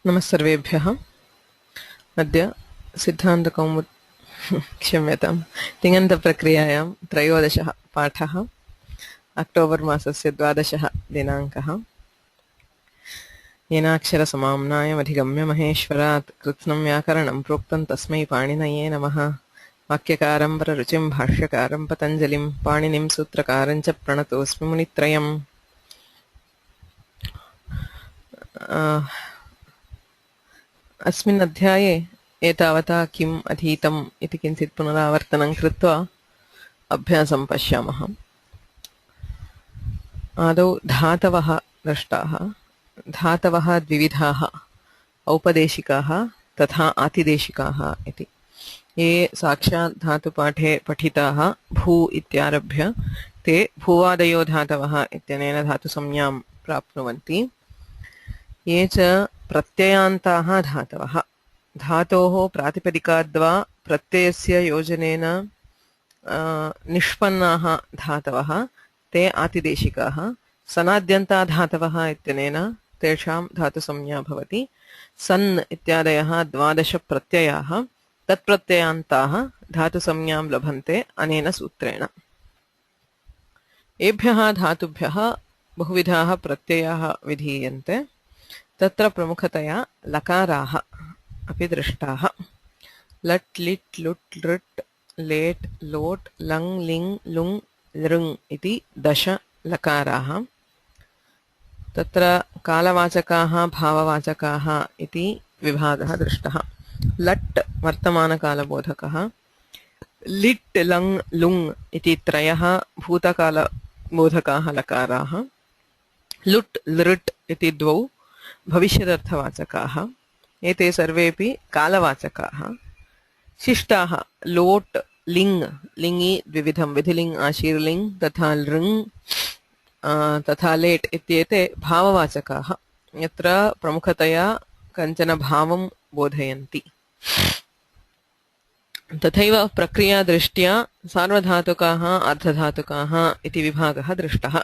नमस्सर्वेभ्यः। अद्य सिद्धान्तकौमुदी क्षम्यतां तिङन्तप्रक्रियायां त्रयोदशः पाठः, अक्टोबर् मासस्य 12 दिनाङ्कः। येनाक्षरसमाम्नायमधिगम्य महेश्वरात् कृत्स्नं व्याकरणं प्रोक्तं तस्मै पाणिनये नमः। वाक्यकारं वररुचिं भाष्यकारं पतञ्जलिं पाणिनिं सूत्रकारं च प्रणतोऽस्मि मुनित्रयम्। अस्मिन् अध्याये एतावता किम् अधीतम् इति किञ्चित् पुनरावर्तनं कृत्वा अभ्यासं पश्यामः। आदौ धातवः दृष्टाः। धातवः द्विविधाः, औपदेशिकाः तथा आतिदेशिकाः इति। ये साक्षात् धातुपाठे पठिताः भू इत्यारभ्य ते भूवादयो धातवः इत्यनेन धातुसंज्ञां प्राप्नुवन्ति। ये च प्रत्ययान्ताः धातवः, धातोः प्रातिपदिकाद्वा प्रत्ययस्य योजनेन निष्पन्नाः धातवः, ते आतिदेशिकाः। सनाद्यन्ता धातवः इत्यनेन तेषां धातुसंज्ञा भवति। सन् इत्यादयः 12 प्रत्ययाः तत्प्रत्ययान्ताः धातुसंज्ञां लभन्ते अनेन सूत्रेण। एभ्यः धातुभ्यः बहुविधाः प्रत्ययाः विधीयन्ते। तत्र प्रमुखतया लकाराः अपि दृष्टाः। लट् लिट् लुट् लृट् लेट् लोट् लङ् लिङ् लुङ् लृङ् इति 10 लकाराः। तत्र कालवाचकाः भाववाचकाः इति विभागः दृष्टः। लट् वर्तमानकालबोधकः, लिट् लङ् लुङ् इति 3 भूतकालबोधकाः लकाराः, लुट् लृट् इति 2 भविष्यदर्थवाचकाः। एते सर्वेपि कालवाचकाः। शिष्टाः लोट् लिङ् लिङि द्विविधं, विधिलिङ् आशीर्लिङ् तथा लृङ् तथा लेट् इत्येते भाववाचकाः, यत्र प्रमुखतया कञ्चन भावं बोधयन्ति। तथैव प्रक्रियादृष्ट्या सार्वधातुकाः अर्धधातुकाः इति विभागः दृष्टः।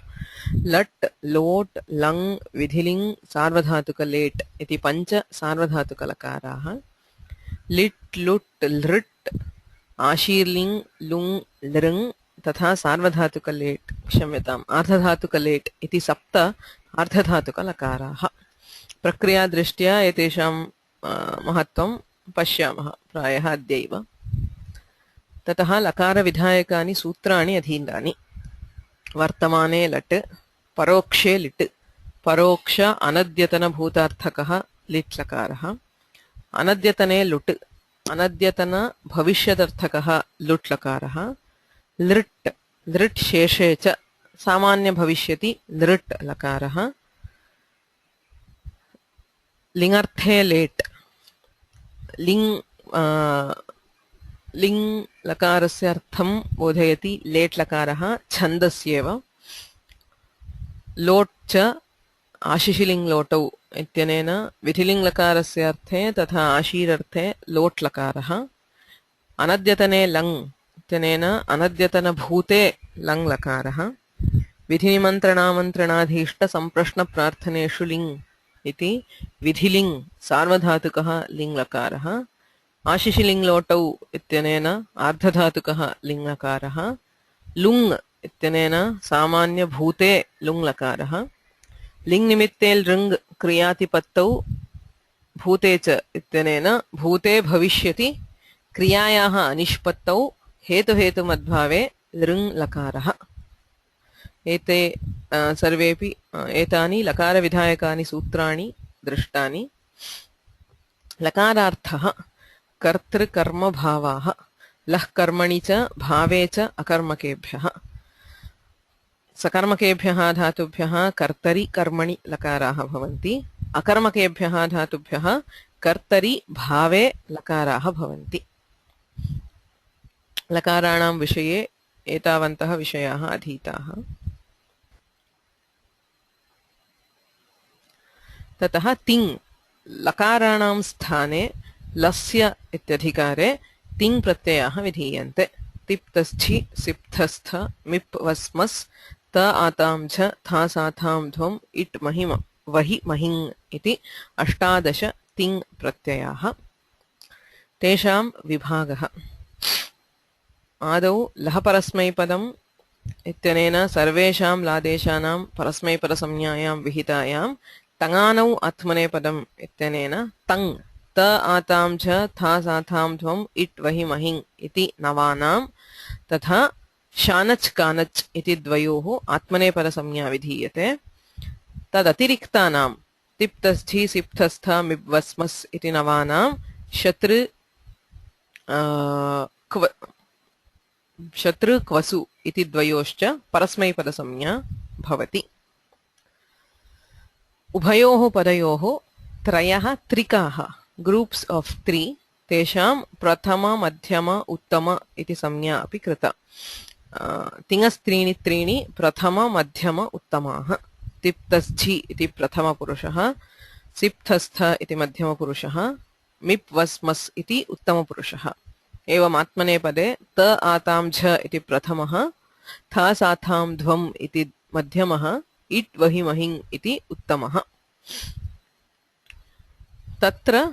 लट् लोट् लङ् विधिलिङ् सार्वधातुकलेट् इति 5 सार्वधातुकलकाराः। लिट् लुट् लृट् आशीर्लिङ् लुङ् लृङ् तथा सार्वधातुकलेट् क्षम्यताम् अर्धधातुकलेट् इति 7 अर्धधातुकलकाराः। प्रक्रियादृष्ट्या एतेषां महत्त्वं पश्यामः प्रायः अद्यैव। ततः लकारविधायकानि सूत्राणि अधीतानि। वर्तमाने लट्, परोक्षे लिट्, परोक्ष अनद्यतनभूतार्थकः लिट् लकारः, अनद्यतने लुट्, अनद्यतन भविष्यदर्थकः लुट् लकारः, लृट् लृट् शेषे च सामान्य भविष्यति लृट् लकारः, लिङर्थे लेट्, लिङ् लकारस्य अर्थं बोधयति लेट् लकारः छन्दस्येव। लोट् च आशिशिलिङ् लोटौ इत्यनेन विधिलिङ् लकारस्य अर्थे तथा आशीरर्थे लोट् लकारः। अनद्यतने लङ् इत्यनेन अनद्यतनभूते लङ् लकारः। विधिनिमन्त्रणामन्त्रणाधीष्टसम्प्रश्नप्रार्थनेषु लिङ् इति विधिलिङ् सार्वधातुकः लिङ् लकारः। आशिशिलिङ् लोटौ इत्यनेन आर्धधातुकः लिङ् लकारः। लुङ् इत्यनेन सामान्यभूते लुङ् लकारः। लिङ् निमित्ते लृङ् क्रियातिपत्तौ भूते च इत्यनेन भूते भविष्यति क्रियायाः अनिष्पत्तौ हेतुहेतुमद्भावे लृङ् लकारः। एते सर्वेपि एतानि लकारविधायकानि सूत्राणि दृष्टानि। लकारार्थः कर्तृकर्मभावाः लः कर्मणि च भावे च अकर्मकेभ्यः। सकर्मकेभ्यः धातुभ्यः कर्तरि कर्मणि लकाराः भवन्ति। अकर्मकेभ्यः धातुभ्यः कर्तरि भावे लकाराः भवन्ति। लकाराणां विषये एतावन्तः विषयाः अधीताः। ततः तिङ् लकाराणां स्थाने लस्य इत्यधिकारे तिङ् प्रत्ययाः विधीयन्ते। तिप्तस्थि सिप्तस्थ मिप् वस्मस् त आतां च था साथां ध्वम् इट् महिम वहि महिङ् इति 18 तिङ् प्रत्ययाः तेषां विभागः आदौ लहपरस्मैपदम् इत्यनेन सर्वेषां लादेशानां परस्मैपदसंज्ञायां विहितायां तङानौ आत्मनेपदम् इत्यनेन तङ् त आतां च था साथां ध्वम् इट् वहि महिङ् इति नवानां तथा शानच् कानच् इति द्वयोः आत्मनेपदसंज्ञा विधीयते तदतिरिक्तानां तिप्तस्थि सिप्तस्थ मिब्वस्मस् इति नवानां शतृ शतृ क्वसु इति द्वयोश्च परस्मैपदसंज्ञा भवति उभयोः पदयोः त्रयः त्रिकाः ग्रुप्स् आफ् 3 तेषां प्रथम मध्यम उत्तम इति संज्ञा अपि कृता तिङस्त्रीणि त्रीणि प्रथम मध्यम उत्तमाः तिप्तस्थि इति प्रथमपुरुषः सिप्तस्थ इति मध्यमपुरुषः मिप् वस्मस् इति उत्तमपुरुषः एवम् आत्मनेपदे त आतां झ इति प्रथमः था साथां ध्वम् इति मध्यमः इट् वहि महिङ् इति उत्तमः तत्र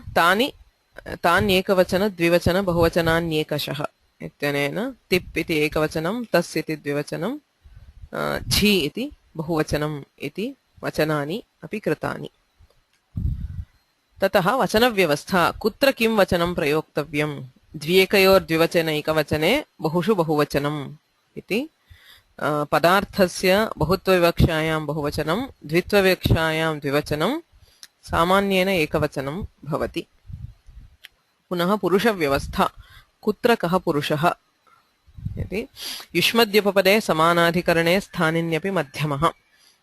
तान्येकवचन द्विवचन बहुवचनान्येकशः इत्यनेन तिप् इति एकवचनं तस् इति द्विवचनं झि इति बहुवचनम् इति वचनानि अपि कृतानि ततः वचनव्यवस्था कुत्र किं वचनं प्रयोक्तव्यं द्व्येकयोर्द्विवचनैकवचने बहुषु बहुवचनम् इति पदार्थस्य बहुत्वविवक्षायां बहुवचनं द्वित्वविवक्षायां द्विवचनं सामान्येन एकवचनं भवति पुनः पुरुषव्यवस्था कुत्र कः पुरुषः इति युष्मद्युपपदे समानाधिकरणे स्थानिन्यपि मध्यमः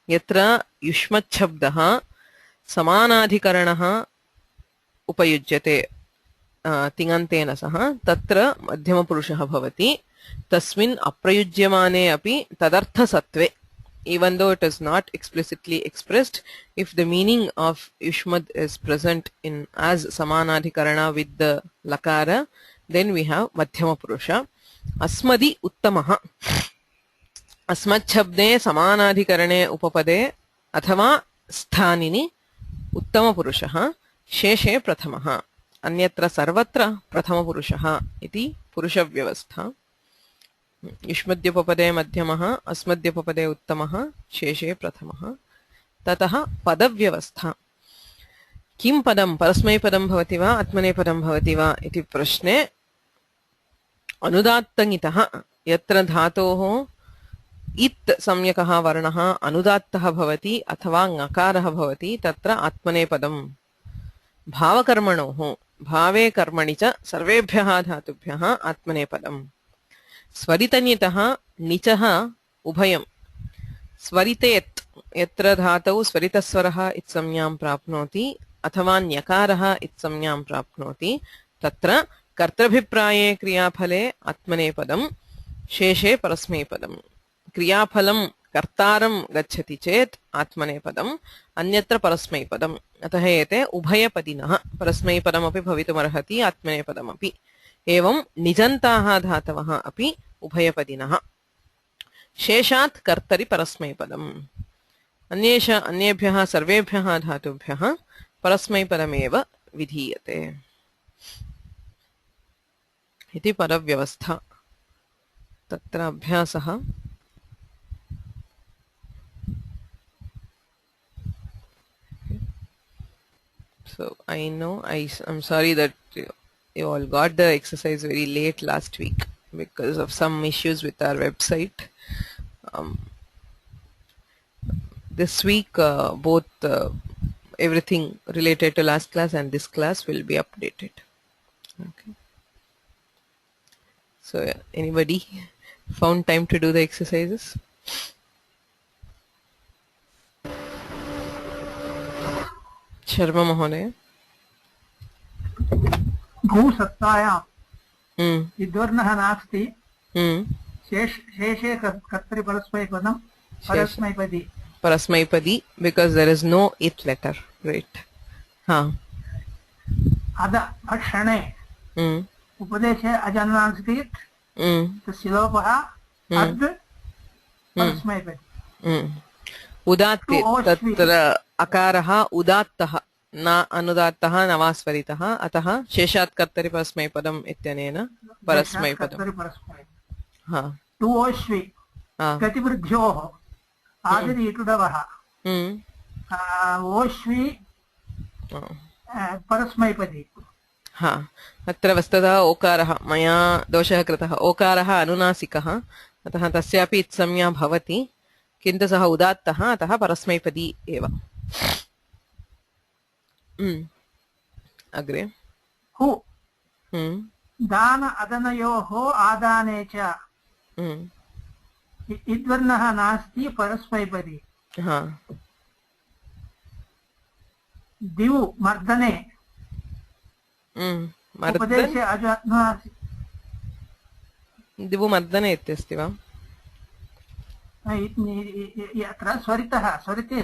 यत्र युष्मच्छब्दः समानाधिकरणः उपयुज्यते तिङन्तेन सह तत्र मध्यमपुरुषः भवति तस्मिन् अप्रयुज्यमाने अपि तदर्थसत्त्वे even though it is not explicitly expressed if the meaning of yushmad is present in as samanadhikarana with the lakara then we have madhyama purusha asmadi uttamah अस्मत् शब्दे समानाधिकरणे उपपदे अथवा स्थानिनि उत्तमपुरुषः शेषे प्रथमः अन्यत्र सर्वत्र प्रथमपुरुषः इति पुरुषव्यवस्था युष्मद्युपपदे मध्यमः अस्मद्युपपदे उत्तमः शेषे प्रथमः ततः पदव्यवस्था किं पदं परस्मैपदं भवति वा आत्मनेपदं भवति वा इति प्रश्ने अनुदात्तङितः यत्र धातोः इत् संज्ञकः वर्णः अनुदात्तः भवति अथवा ङकारः भवति तत्र आत्मनेपदं भावकर्मणोः भावे कर्मणि च सर्वेभ्यः धातुभ्यः आत्मनेपदम् स्वरितञ्यतः निचः उभयं स्वरितेत् यत्र धातौ स्वरितस्वरः इत्संज्ञां प्राप्नोति अथवा ञकारः इत्संज्ञां प्राप्नोति तत्र कर्तृभिप्राये क्रियाफले आत्मनेपदं शेषे परस्मैपदम् क्रियाफलं कर्तारं गच्छति चेत् आत्मनेपदम् अन्यत्र परस्मैपदम् अतः एते उभयपदिनः परस्मैपदमपि भवितुमर्हति आत्मनेपदमपि एवं निजन्ताः धातवः अपि उभयपदिनः शेषात् कर्तरि परस्मैपदम् अन्येभ्यः सर्वेभ्यः धातुभ्यः परस्मैपदमेव विधीयते इति पदव्यवस्था तत्र अभ्यासः so I'm sorry that you all got the exercise very late last week because of some issues with our website. This week both everything related to last class and this class will be updated. Okay. So anybody found time to do the exercises? Sharma Mahoday. भूसत्तायां विद्वर्णः नास्ति शेषे कर्तरि परस्मैपदी because there is no it letter, right? अद अक्षणे उपदेशे अजन्मांस्ति तस्य लोपः अद् परस्मैपदी उदात्ते तत्र अकारः उदात्तः न अनुदात्तः न वा स्वरितः अतः शेषात् कर्तरि परस्मैपदम् इत्यनेन परस्मैपदम् हा टु ओश्वि गतिवृद्ध्योः आदिरि इटुडवः ओश्वि परस्मैपदी हा अत्र वस्तुतः ओकारः मया दोषः कृतः ओकारः अनुनासिकः अतः तस्यापि इत्संज्ञा भवति किन्तु सः उदात्तः अतः परस्मैपदी एव अग्रे हु दान अदनयोः आदाने च इद्वर्णः नास्ति परस्मैपदी हा दिवु मर्दने उपदेशे दिवु मर्दने इत्यस्ति वा अत्र स्वरितः स्वरिते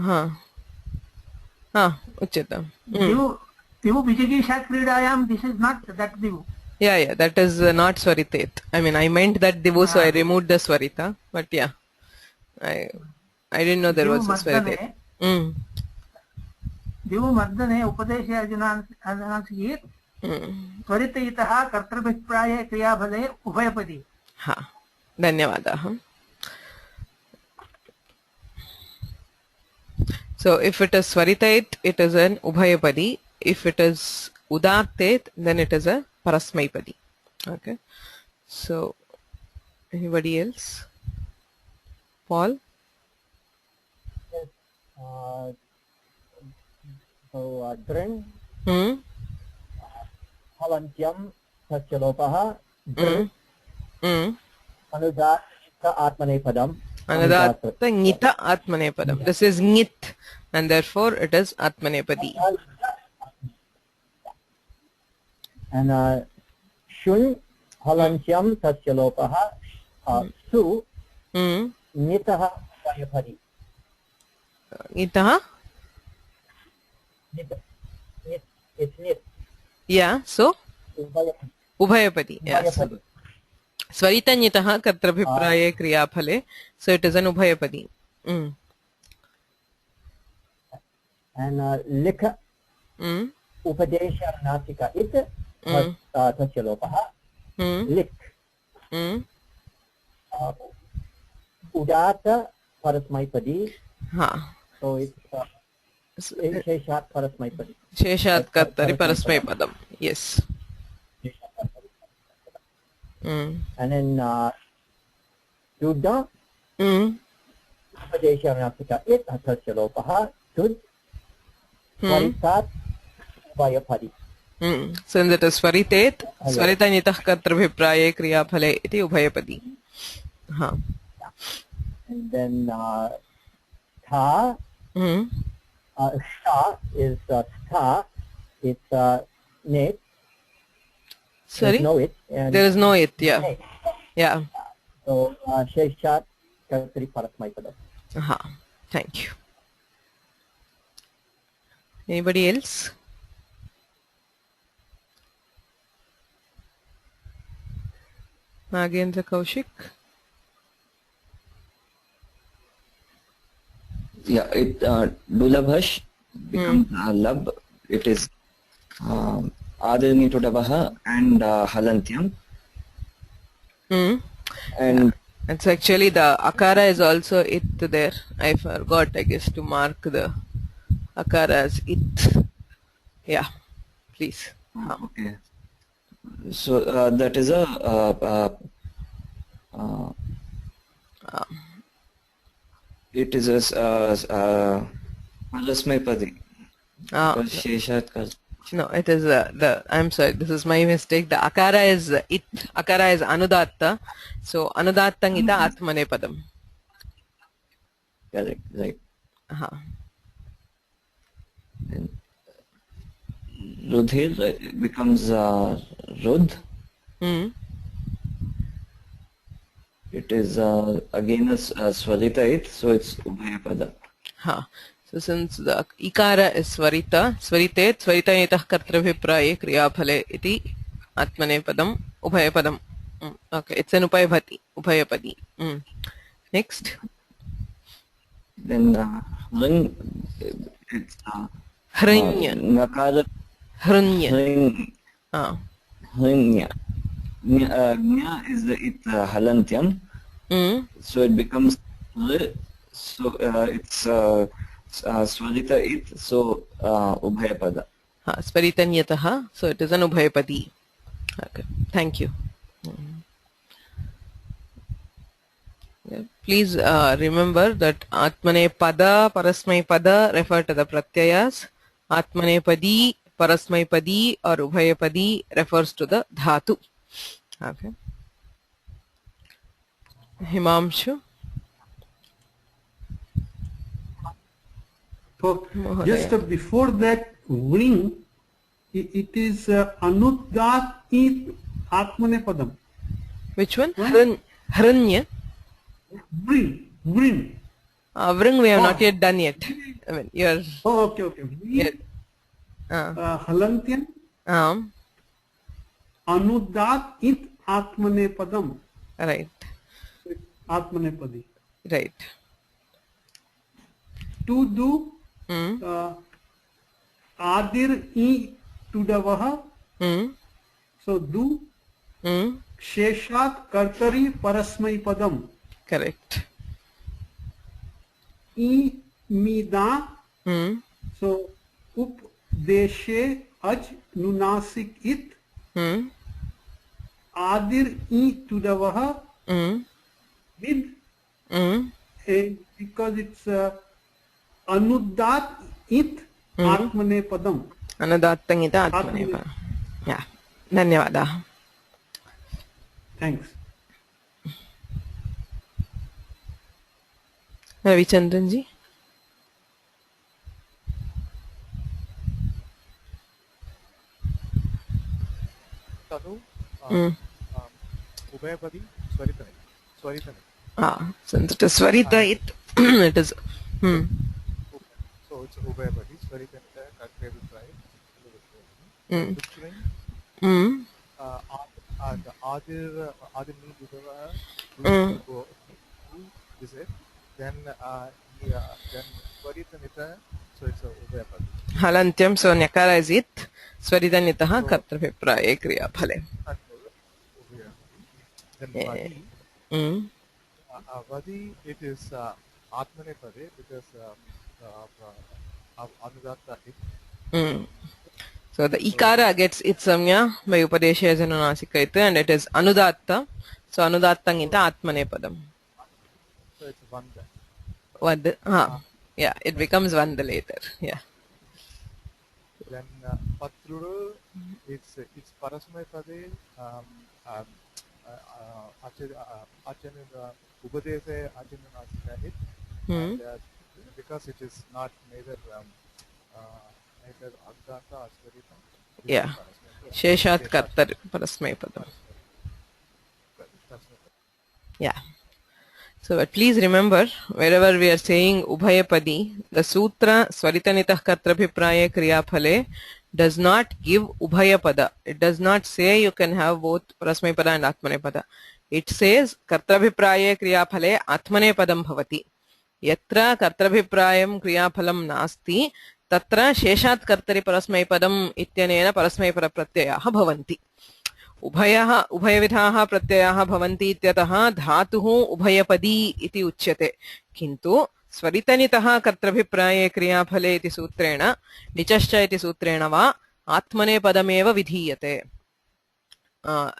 हा हा उच्यतां दिवु विजिगीषा क्रीडायां दिस् इस् नाट् दट् दिवु yeah that is not swaritet I mean I meant that divu so I removed the swarita but yeah I didn't know there was a swaritet दिवु मर्दने उपदेशे अजनांसिकीत् त्वरितयितः कर्तृभिप्राये क्रियाफले उभयपदी हा धन्यवादाः so if it is swaritet it is an ubhayapadi if it is udattet then it is a parasmaipadi okay so anybody else Paul so drin halantyam satyalopah anudatta atmanepadam anadatta ngita atmanepadam this is ngit and therefore it is atmanepadi and shun halantyam satyalopah su nitah vayapadi itah it's nit yeah so ubhayapadi yes स्वरितञ्ञितः कर्तृभिप्राये क्रियाफले so it is an ubhayapadi and likha upadesharnasika it tasya lopah lik udata parasmaipadi ha so it's sheshat parasmaipadi sheshat kartari parasmaipadam yes and then Duddha upadesharnasika it tasya lopah tud swaritat vayapadi since it is swaritet swaritanitah kartrabhipraye kriyafale iti ubhayapadi ha and then tha sha is tha it's net sorry no it and there is no it yeah net. yeah so sheshat kartri parasmaipadam ha thank you anybody else Nagendra Kaushik yeah it dulabhash becomes lab it is adani to dabah and halantyam and it's actually the akara is also it there I forgot I guess to mark the akara as it yeah please okay so that is a it is a parasmaipadi sheshat no it is the I'm sorry this is my mistake the akara is it akara is anudatta so anudattang ita atmanepadam correct right and rudhir becomes rudh it is again a swaritait so it's ubhayapada so since the ikara is swarita swaritet swaritanitah kartrabhipraye kriyafale iti atmanepadam ubhayapadam okay it's an ubhayapadi next then ring it's hriny ngakara hriny hrinya. Nya is the it halantyam, so it becomes so it's swarita it, so ubhayapada. Sparitanyataha, so it is an ubhayapadi. Okay, thank you. Please remember that Atmanepada, Parasmaipada refer to the pratyayas. Atmanepadi, Parasmaipadi or Ubhayapadi refers to the Dhatu. Okay. Himamshu. So just before that wing, it is anuddat it atmanepadam. Which one? Hranya. Bring. Vring we have not yet done yet. I mean, you're... Oh, okay. Halantyam. Anuddat it atmanepadam. Right. Atmanepadi. Right. To do adir e to davaha. So do sheshat kartari parasmai padam. Correct. E mida. So up deshe aj nunasik it. Adir e to davaha with because it's anuddat it atmanepadam. Anudattangita atmanepadam. Yeah. Dhanyavadah. Thanks. Ravichandran ji. Dhatu, Ubhayapadi, Swaritani. Since it is Swarita, it is. So it's Ubhayapadi, Swaritani, Kakrevitrayi. Adir means is it? Then Swaritanita, so it's Ubhayapadi. Halantyam, so Nyakara is it. Swaritanitaha kartravyapraye kriya phale. Then Vadi, it is Atmanepade because Anudatta it. So the Ikara gets its samya by Upadesha as an Anasikaita and it is Anudatta. So Anudattangita Atmanepadam. So it's Vanda. Vad? Yeah, it becomes Vanda later. Yeah. Then Patruru, it's Parasmaipade, Ubadese Achananasika it. And because it is not neither Agdanta or Swarita. Yeah. Sheshat Kartar Parasmaipadam. Yeah. So but please remember, wherever we are saying Ubhayapadi, the Sutra Swaritanitah Kartrabhipraya Kriyaphale does not give Ubhayapada. It does not say you can have both Parasmaipada and Atmanepada. It says Kartrabhipraya Kriyaphale Atmanepadam Bhavati. Yatra Kartrabhiprayam Kriyaphalam Nasti Tatra Sheshat Kartari Parasmaipadam Ityanena Parasmaipada Pratyayaha Bhavanti. उभयविधाः प्रत्ययाः भवन्ति इत्यतः धातुः उभयपदी इति उच्यते किन्तु स्वरितनितः कर्तृभिप्राये क्रियाफले इति सूत्रेण निचश्च इति सूत्रेण वा आत्मनेपदमेव विधीयते.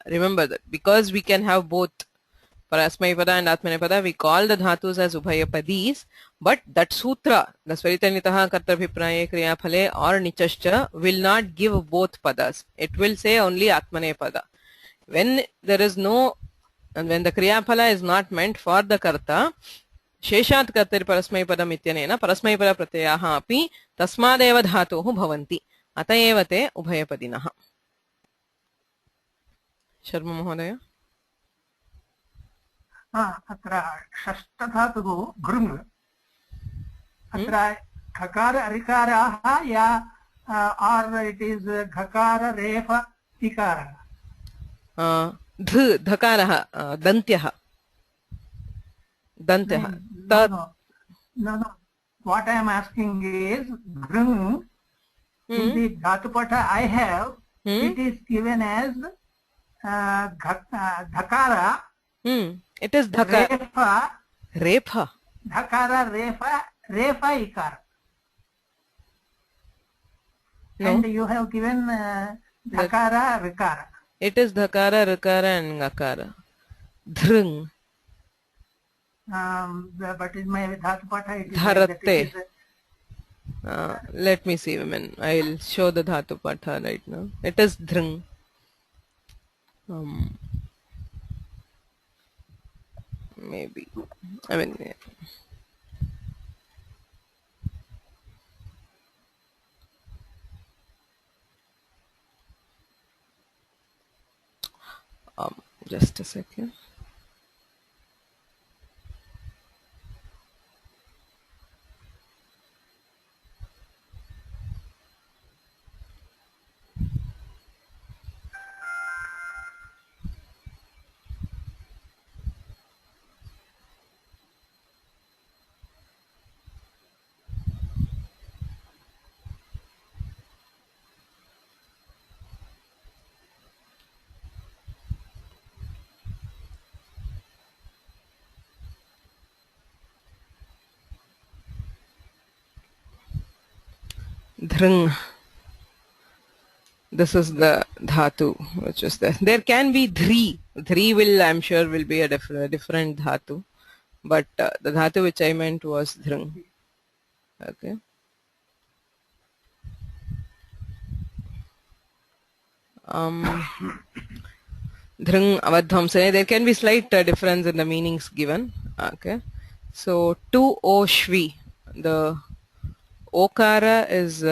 Remember that because we can have both Parasmaipada and Atmanepada, we call the dhatus as Ubhayapadis, but that sutra, the Swaritanitaha Kartrabhipraye Kriyaphale or Nichascha, will not give both padas. It will say only Atmanepada. When there is no, and when the Kriyaphala is not meant for the Karta, Sheshat Kartari Parasmaipadam Ityanena Parasmaipada Pratyayaha api Tasmadeva Dhatuhu Bhavanti. Ataeva te Ubhayapadinaha. Sharma Mohodaya. अत्र षष्ठधातुः घृङ् अत्र खकार अरिकाराः yeah are it is घकार रेफ इकारः धकारः दन्त्यः No, what I am asking is घृङ् In the Dhatu Patha I have, it is given as dhakara, It is dhaka. refa, Repha. dhakara, refa, ikara. No. And you have given dhakara, rikara. It is dhakara, rikara and ngakara. Dhrung. But in my Dhatu Patha it is Dharate. like that it is, Let me see, women. I'll show the Dhatu Patha right now. It is dhrung. Maybe. I mean, yeah. Just a second. Dhrung. This is the dhatu which is there. There can be dhri. Dhri will, I'm sure, will be a different dhatu. But the dhatu which I meant was dhrung. Okay. Dhrung avadhamsane. There can be slight difference in the meanings given. Okay. So to o shvi. The okara is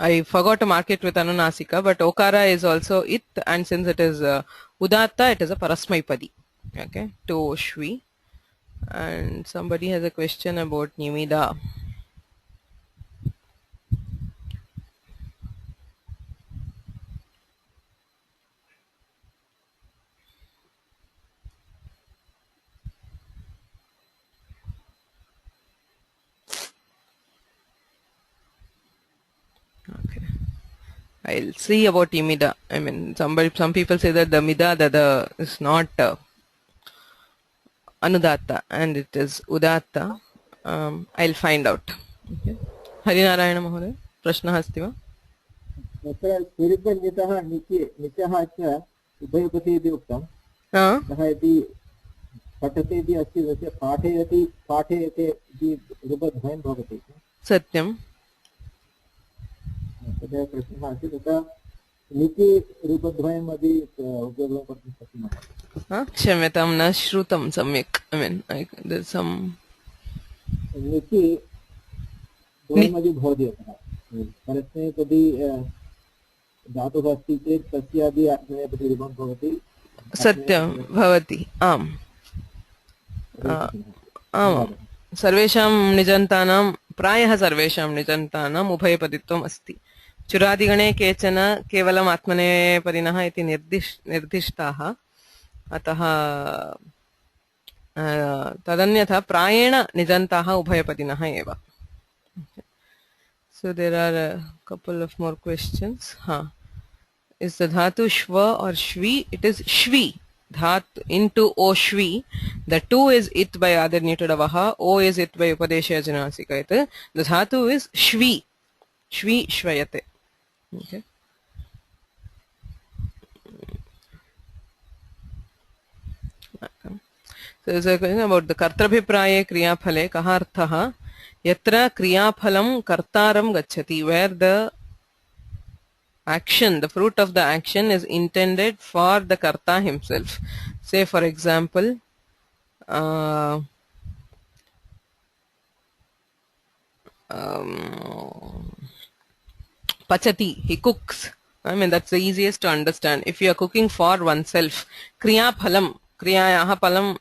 I forgot to mark it with anunasika, but okara is also it, and since it is udatta, it is a parasmaipadi. Okay, to shvi. And somebody has a question about nimida. Okay, I'll see about imida. I mean, some people say that the mida the is not anudatta and it is udatta. I'll find out. Okay. Harinarayana Mahoday, prashna अस्ति वा? तत्र स्फुरितनितः निचः च उभयपति इति उक्तं अतः यदि पठति इति अस्ति तस्य पाठयति पाठयते इति रूपद्वयं भवति सत्यं तदेव प्रश्नः अस्ति तथा निचि रूपद्वयम् अपि उपयोगं कर्तुं शक्नुमः क्षम्यतां न श्रुतं सम्यक् I mean there's some निचि द्वयमपि भवति अतः परस्मैपदी धातुः अस्ति चेत् तस्यापि आत्मनेपदी रूपं भवति सत्यं भवति आम् आम् सर्वेषां निजन्तानां प्रायः सर्वेषां निजन्तानाम् उभयपदित्वम् अस्ति चुरादिगणे केचन केवलम् आत्मनेपदिनः इति निर्दिष्टाः अतः तदन्यथा प्रायेण निजन्ताः उभयपदिनः एव. So there are a couple of more questions. Is the dhatu shva or shvi? It is shvi. Dhat into o shvi. The two is it by other neutered avaha. O is it by upadesha janasika. The dhatu is shvi. Shvi shvayate. Okay. So there is a question about the kartrabhipraye kriyaphale kaha arthaha. Yatra kriyaphalam kartaram gacchati, where the action, the fruit of the action is intended for the karta himself. Say for example, pachati, he cooks. I mean that's the easiest to understand. If you are cooking for oneself, kriyaphalam, क्रियायाः फलं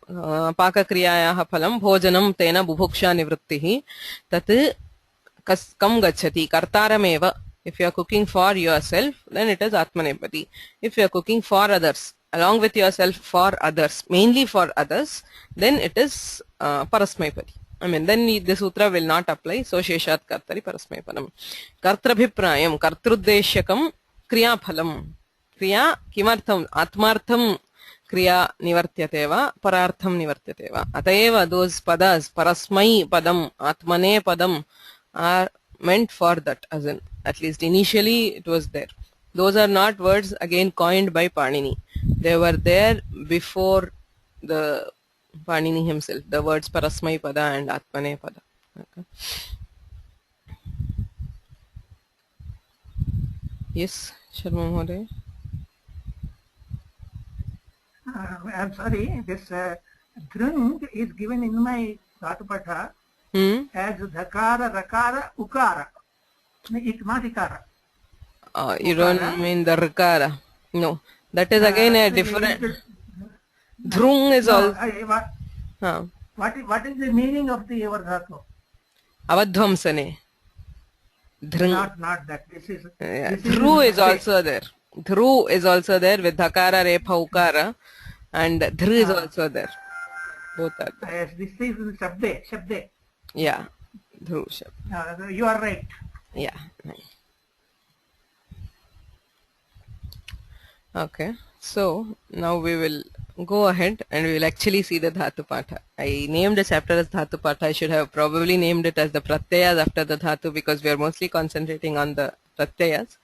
पाकक्रियायाः फलं भोजनं तेन बुभुक्षा निवृत्तिः तत् कं गच्छति कर्तारमेव. If you are cooking for yourself, then it is atmanepadi. If you are cooking for others, along with yourself for others, mainly for others, then it is parasmaipadi. I mean, then the sutra will not apply. So sheshat kartari parasmaipadam. Kartrabhiprayam, kartrudeshakam, kriya phalam. Kriya kimartham, atmartham kriya nivartyate va, parartham nivartyate va. Atayeva, those padas, parasmai padam, atmane padam, are meant for that, as in, at least initially it was there. Those are not words again coined by Panini. They were there before the Panini himself, the words parasmai pada and atmane pada. Okay. Yes, Sharma Mahoday. I'm sorry, this dhrung is given in my Dhatupatha as dhakara, rakara, ukara. It's not ikara. You don't mean the rakara. No, that is again a different. Dhrung is also. What is the meaning of the ever dhatu? Avadvamsane. Dhrung. Not that. This is Dhru is also there. Dhru is also there with dhakara, repha, ukara, and dhr is also there. Both are there. Yes, this is shabde. Yeah, dhru shabd. You are right. Yeah. Okay, so now we will go ahead and we will actually see the Dhatu Patha. I named the chapter as Dhatu Patha. I should have probably named it as the Pratyayas after the Dhatu, because we are mostly concentrating on the Pratyayas.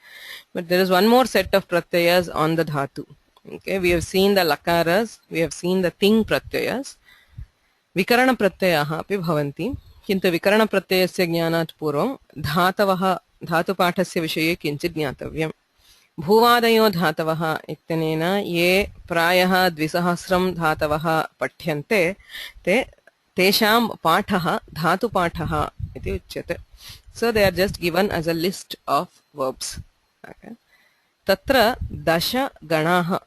But there is one more set of Pratyayas on the Dhatu. Okay, we have seen the Lakaras, we have seen the Ting Pratyayas. Vikarana Pratyayaha api bhavanti. Kintu Vikarana Pratyayasya jnanat purvam Dhatavaha Dhatu Pathasya vishaye kinchit jnatavyam. भूवादयो धातवः इत्यनेन ये प्रायः 2,000 धातवः पठ्यन्ते ते तेषां पाठः धातुपाठः इति उच्यते. So they are just given as a list of verbs. Okay. तत्र 10 गणाः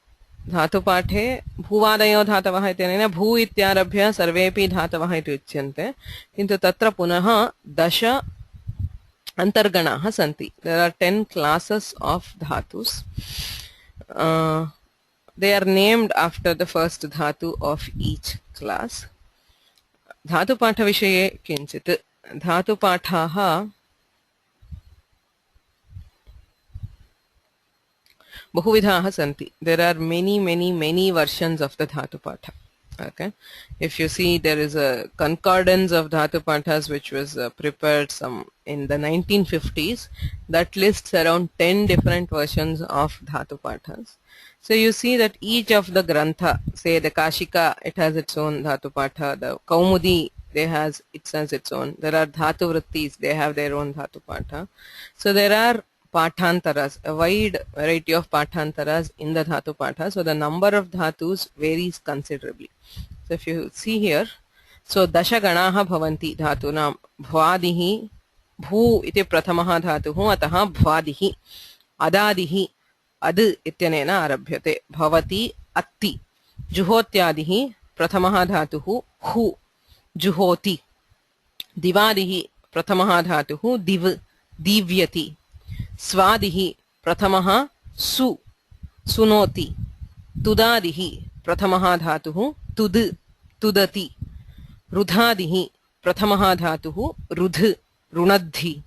धातुपाठे भूवादयो धातवः इत्यनेन भू इत्यारभ्य सर्वेपि धातवः इति उच्यन्ते, किन्तु तत्र पुनः 10 Antarganaha santi. There are 10 classes of dhatus. They are named after the first dhatu of each class. Dhatu patha vishaye kinchit. Dhatu pathaha bahuvidhaha santi. There are many versions of the dhatu patha. Okay, if you see, there is a concordance of dhatu pathas which was prepared some in the 1950s that lists around 10 different versions of dhatu pathas. So you see that each of the grantha, say the Kashika, it has its own dhatu patha, the Kaumudi, it has its own. There are dhatu vrittis, they have their own dhatu patha. So there are pathantaras, a wide variety of pathantaras in the dhatu patha. So the number of dhatus varies considerably. So if you see here, so dasha ganaha bhavanti dhatuna bhvadihi bhu iti prathamaha dhatuhu ataha bhvadihi adadihi ad ityanena arabhyate bhavati atti juhotyadihi prathamaha dhatuhu hu juhoti divadihi prathamaha dhatuhu div divyati swadihi prathamaha su sunoti tudadihi prathamaha dhatuhu tud tudati rudhadihi prathamaha dhatuhu rudh runadhi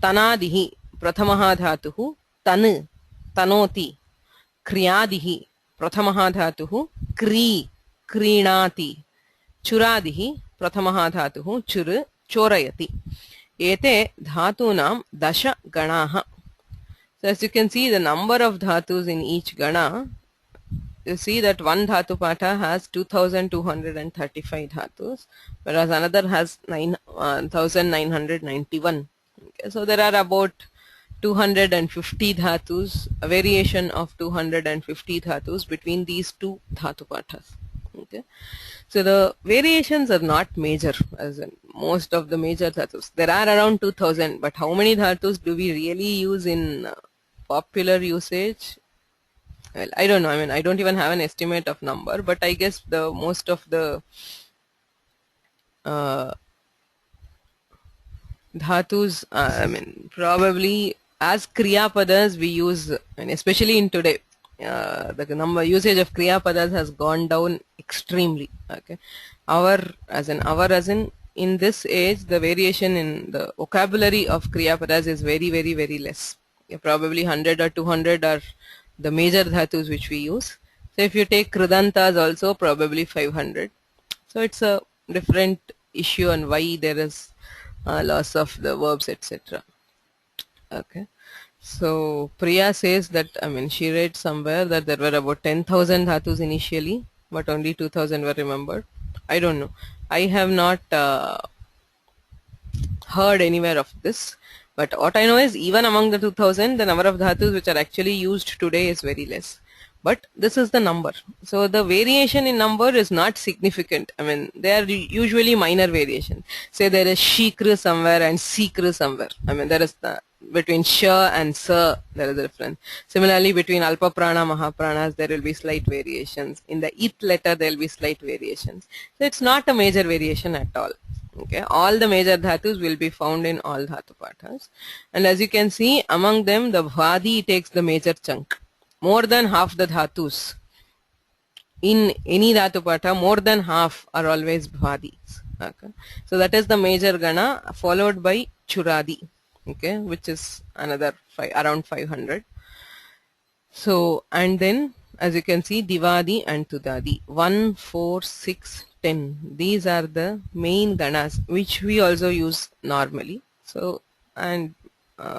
tanadihi prathamaha dhatuhu tan tanoti kriyadihi prathamaha dhatuhu kri krinati churadihi prathamaha dhatuhu chur chorayati. Ete dhatunam dasha ganaha. So as you can see, the number of dhatus in each gana, you see that one dhatu patha has 2,235 dhatus, whereas another has 1,991. Okay, so there are about 250 dhatus, a variation of 250 dhatus between these two dhatu pathas. Okay, so the variations are not major, as in most of the major dhatus. There are around 2,000, but how many dhatus do we really use in popular usage? Well, I don't know. I mean, I don't even have an estimate of number, but I guess the most of the dhatus, I mean, probably as kriya padas we use, and especially in today, the number usage of kriya padas has gone down extremely. Okay, our as in in this age the variation in the vocabulary of Kriya Padas is very, very, very less. Probably 100 or 200 are the major dhatus which we use. So if you take Kridantas also, probably 500. So it's a different issue on why there is loss of the verbs, etc. Okay. So Priya says that, I mean, she read somewhere that there were about 10,000 dhatus initially, but only 2,000 were remembered. I don't know. I have not heard anywhere of this. But what I know is even among the 2000, the number of dhatus which are actually used today is very less. But this is the number. So the variation in number is not significant. I mean, they are usually minor variations. Say there is shikra somewhere and sikra somewhere. I mean, there is between sha and sa, there is a difference. Similarly, between alpa prana, mahapranas, there will be slight variations. In the it letter, there will be slight variations. So it's not a major variation at all. Okay, all the major dhatus will be found in all dhatu pathas, and as you can see, among them the bhadi takes the major chunk. More than half the dhatus in any dhatu patha, more than half are always bhadis. Okay, so that is the major gana, followed by churadi. Okay, which is another around 500. So, and then as you can see, divadi and tudadi, 1, 4, 6, 10. These are the main ganas which we also use normally. So, and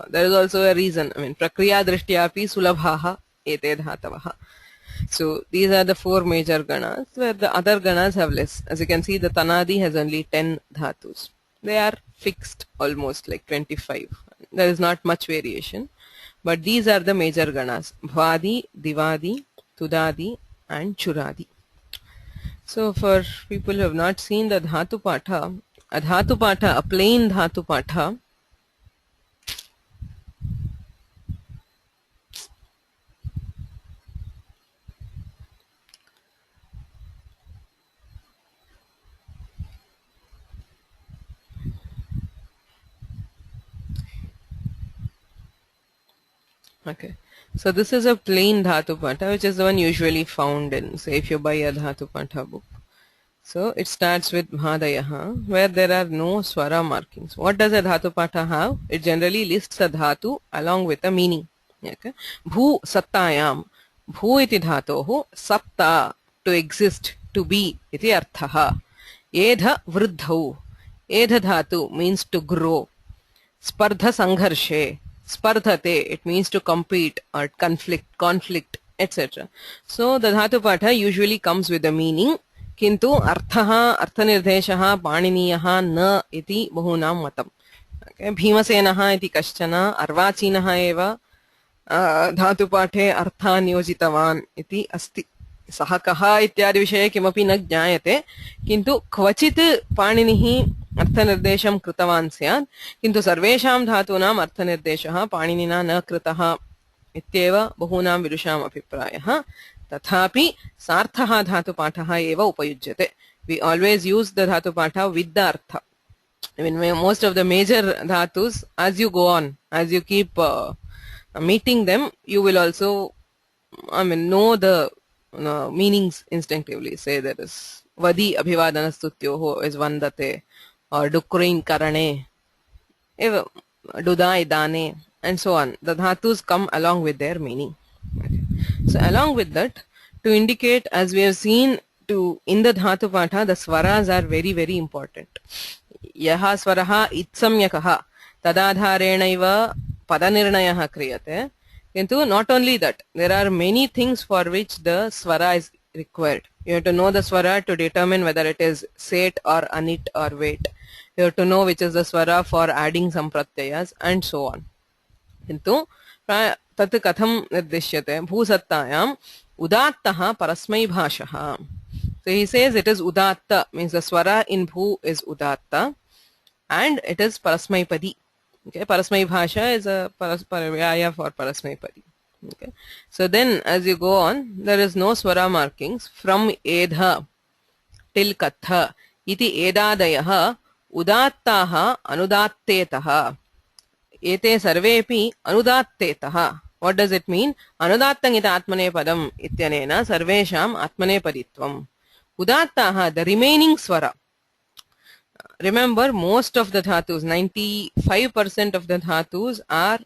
there is also a reason. I mean, prakriya drishtyapi sulabhaha ete dhatavaha. So these are the 4 major ganas, where the other ganas have less. As you can see, the tanadi has only 10 dhatus. They are fixed almost like 25. There is not much variation. But these are the major ganas: bhadi, divadi, tudadi and churadi. So for people who have not seen the dhatu patha, a plain dhatu patha, okay. So this is a plain dhatu patha, which is the one usually found in, say, if you buy a dhatu patha book. So it starts with bhadayaha, where there are no swara markings. What does a dhatu patha have? It generally lists a dhatu along with a meaning. Okay. Bhu sattayam. Bhu iti dhatohu satta, to exist, to be, iti arthaha. Edha vruddhau. Edha dhatu means to grow. Spardha sangharshe. Spardhate, it means to compete or conflict, etc. So the dhatu patha usually comes with a meaning. Kintu arthaha, arthanirdeshaha, paniniyaha na iti bahunam matam. Okay. Bhimasenaha iti kaschana arvachinaha eva dhatu pathe arthan yojitavan iti asti. Saha kaha ityadi vishaye kimapi na jnayate. Kintu kvachit paninihi अर्थनिर्देशं कृतवान् स्यात्, किन्तु सर्वेषां धातूनाम् अर्थनिर्देशः पाणिनिना न कृतः इत्येव बहूनां विदुषाम् अभिप्रायः. तथापि सार्थः धातुपाठः एव उपयुज्यते. We always use the dhatu patha with the artha. I mean, most of the major dhatus, as you go on, as you keep meeting them, you will also, I mean, know the meanings instinctively. Say there is vadi abhivadana stutyoho is vandate, or dukrin karane, dudai dane, and so on. The dhatus come along with their meaning. Okay. So along with that, to indicate, as we have seen, in the dhatu patha, the swaras are very, very important. Yaha swaraha itsamyakaha tadadharenaiva padanirnayaha kriyate. Kintu not only that, there are many things for which the swara is required. You have to know the swara to determine whether it is set or anit or wait. You have to know which is the swara for adding some pratyayas and so on. Kintu tat katham nirdishyate bhusattayam udattaha parasmai bhashaha. So he says it is udatta, means the swara in bhu is udatta and it is parasmai padi. Okay, parasmai bhasha is a paryaya for parasmai padi. Okay. So then as you go on, there is no swara markings from edha till katha iti edadayaha udattaha anudattetaha. Ete sarvepi anudattetaha. What does it mean? Anudattang ita atmane padam ityanena sarvesham atmane paditvam. Udattaha, the remaining swara. remember, most of the dhatus, 95% of the dhatus are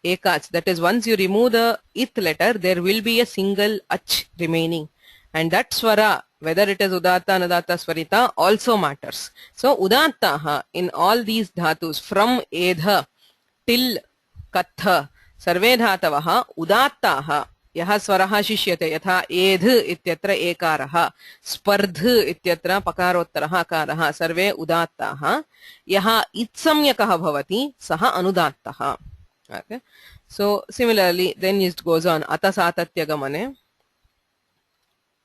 ekach. That is, once you remove the it letter, there will be a single ach remaining. And that swara, whether it is udatta, anudatta, swarita, also matters. So, udattaha in all these dhatus, from edha till katha, sarve dhatavaha, udattaha, yaha swaraha shishyate, yatha edh ityatra ekaraha, spardh ityatra pakarottaraha akaraha, sarve udattaha, yaha itsamyakaha bhavati, saha anudattaha. Okay. So, similarly, then it goes on, atasatatya gamane,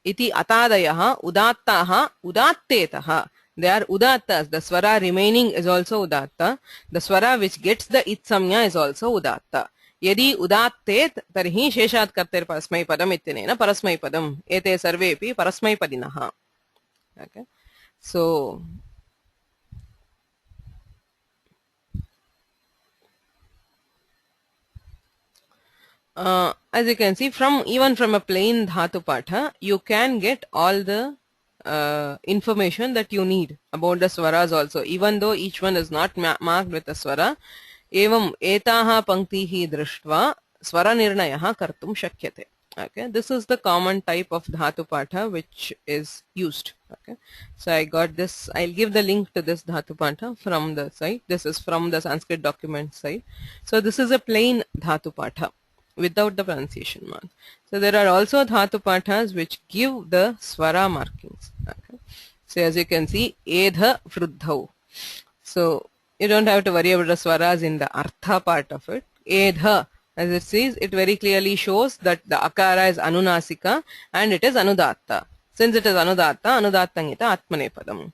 iti atadayaha udattaha udattetaha. They are udattas. The swara remaining is also udatta. The swara which gets the itsamya is also udatta. Yadi udattet tarhi sheshat karter parasmai padam ityanena parasmai padam. Ete sarvepi parasmai padinaha. Okay. So, as you can see, even from a plain dhatu patha, you can get all the information that you need about the swaras also, even though each one is not marked with a swara. Evam etaha panktihi drishtva swara nirnayaha kartum shakyate. Okay, this is the common type of dhatu patha which is used. Okay, so I got this. I'll give the link to this dhatu patha from the site. This is from the Sanskrit document site. So this is a plain dhatu patha without the pronunciation mark. So there are also dhatu pathas which give the swara markings. Okay. So as you can see, edha vruddhau. So you don't have to worry about the swaras in the artha part of it. Edha, as it says, it very clearly shows that the akara is anunasika and it is anudatta. Since it is anudatta, anudattangita atmanepadam.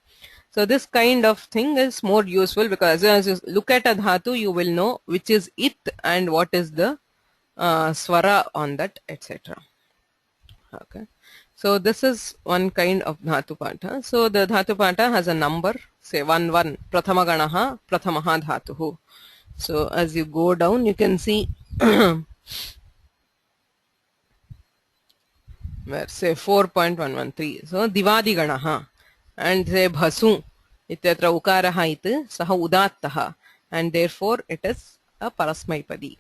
So this kind of thing is more useful because as you look at a dhatu, you will know which is it and what is the swara on that, etc. Okay. So this is one kind of dhatu patha. So the dhatu patha has a number, say 1 1, prathama ganaha, prathamaha dhatuhu. So as you go down, you can see where say 4.113. So divadi ganaha and say bhasu ityatra ukaraha it saha udattaha, and therefore it is a parasmaipadi,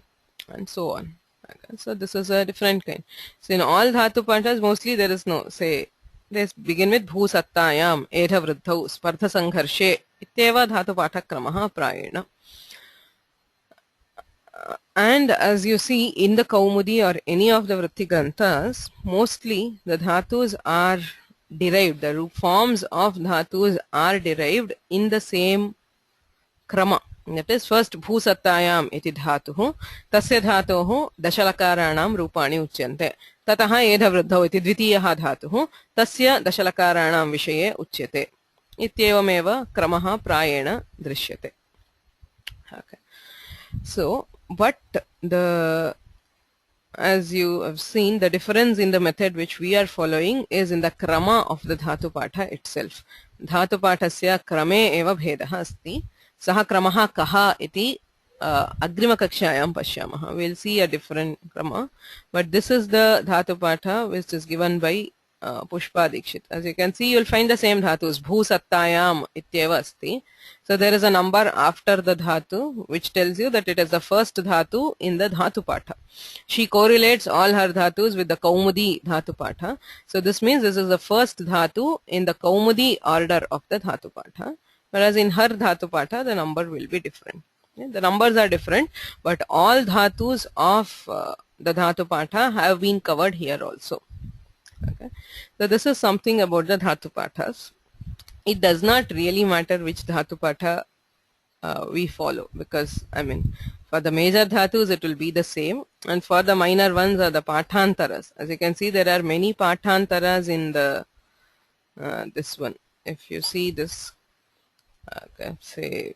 and so on. Okay. So this is a different kind. So in all dhatu pathas, mostly there is no, say, let's begin with bhu sattayam, edha vruddhau, spardha sangharshe, ityeva dhatu patha kramaha prayena. And as you see in the Kaumudi or any of the Vritti Granthas, mostly the dhatus are derived, the root forms of dhatus are derived in the same krama. That is, first bhu sattayam iti dhatuhu, tasya dhatohu dashalakaranam rupani uchyante. Tataha edha vruddhau iti dvitiyaha dhatuhu, tasya dashalakaranam vishaye uchyate. Ityevameva kramaha prayena drishyate. Okay. So, but as you have seen, the difference in the method which we are following is in the krama of the dhatu patha itself. Dhatu pathasya krame eva bhedaha asti. Saha kramaha kaha iti agrima kakshayam pashyamaha. We'll see a different krama, but this is the dhatu patha which is given by Pushpa Dikshit. As you can see, you'll find the same dhatus. Bhu sattayam ityeva asti. So there is a number after the dhatu which tells you that it is the first dhatu in the dhatu patha. She correlates all her dhatus with the Kaumudi dhatu patha. So this means this is the first dhatu in the Kaumudi order of the dhatu patha. Whereas in her dhatu patha, the number will be different. Okay? The numbers are different, but all dhatus of the dhatu patha have been covered here also. Okay. So this is something about the dhatu pathas. It does not really matter which dhatu patha we follow, because I mean, for the major dhatus it will be the same, and for the minor ones are the pathantaras. As you can see, there are many pathantaras in the this one. If you see this, okay, say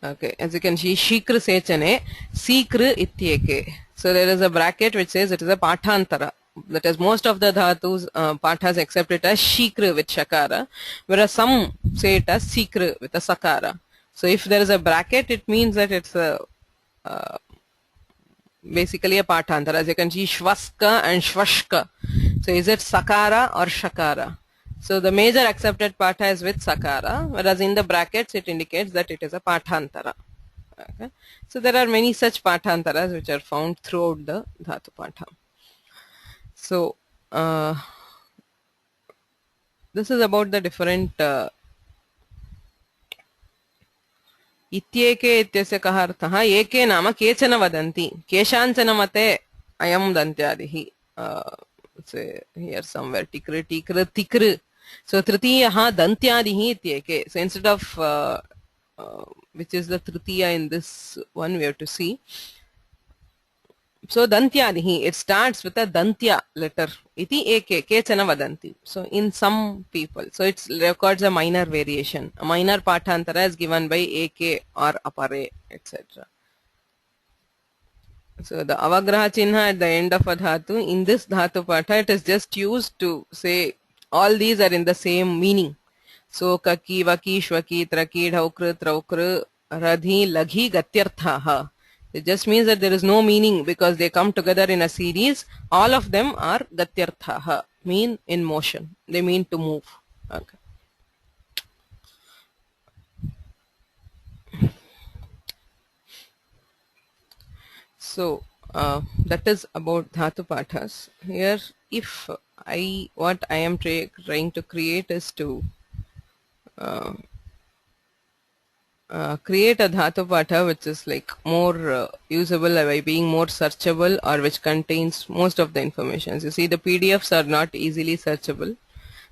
okay, as you can see, shikra sechane, sikra ityeke. So there is a bracket which says it is a pathantara. That is, most of the dhatus, pathas accept it as shikra with shakara, whereas some say it as sikra with a sakara. So if there is a bracket, it means that it's a basically a patantara. As you can see, shvaska and shvashka. So is it sakara or shakara? So the major accepted patha is with sakara, whereas in the brackets it indicates that it is a patantara. Okay. So there are many such pathantaras which are found throughout the dhatu patha. So this is about the different इत्येके इत्यस्य कः अर्थः एके नाम केचन वदन्ति केषाञ्चन मते अयं दन्त्यादिः here somewhere tikr tikr tikr so tritiyah dantyadihi ityeke. So instead of which is the tritiya in this one, we have to see. So dantyadihi, it starts with a dantya letter. Iti eke kechana vadanti. So in some people, so it records a minor variation. A minor pathantara is given by eke or apare, etc. So the avagraha chinha at the end of a dhatu, in this dhatu patha, it is just used to say all these are in the same meaning. So kaki, vaki, shvaki, traki, dhaukru, traukru, radhi, laghi, gatyarthaha. It just means that there is no meaning because they come together in a series. All of them are gatyarthaha, mean in motion. They mean to move. Okay. So that is about dhatu pathas. Here, if what I am trying to create is to create a dhatu patha which is like more usable by being more searchable, or which contains most of the information. You see, the PDFs are not easily searchable.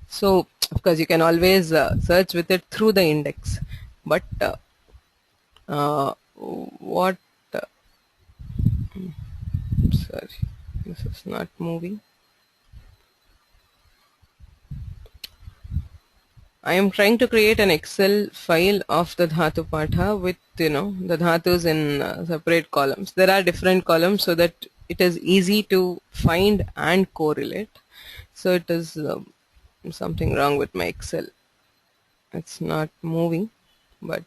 So of course you can always search with it through the index. But sorry, this is not moving. I am trying to create an Excel file of the dhatu patha with the dhatus in separate columns. There are different columns so that it is easy to find and correlate. So it is something wrong with my Excel. It's not moving, but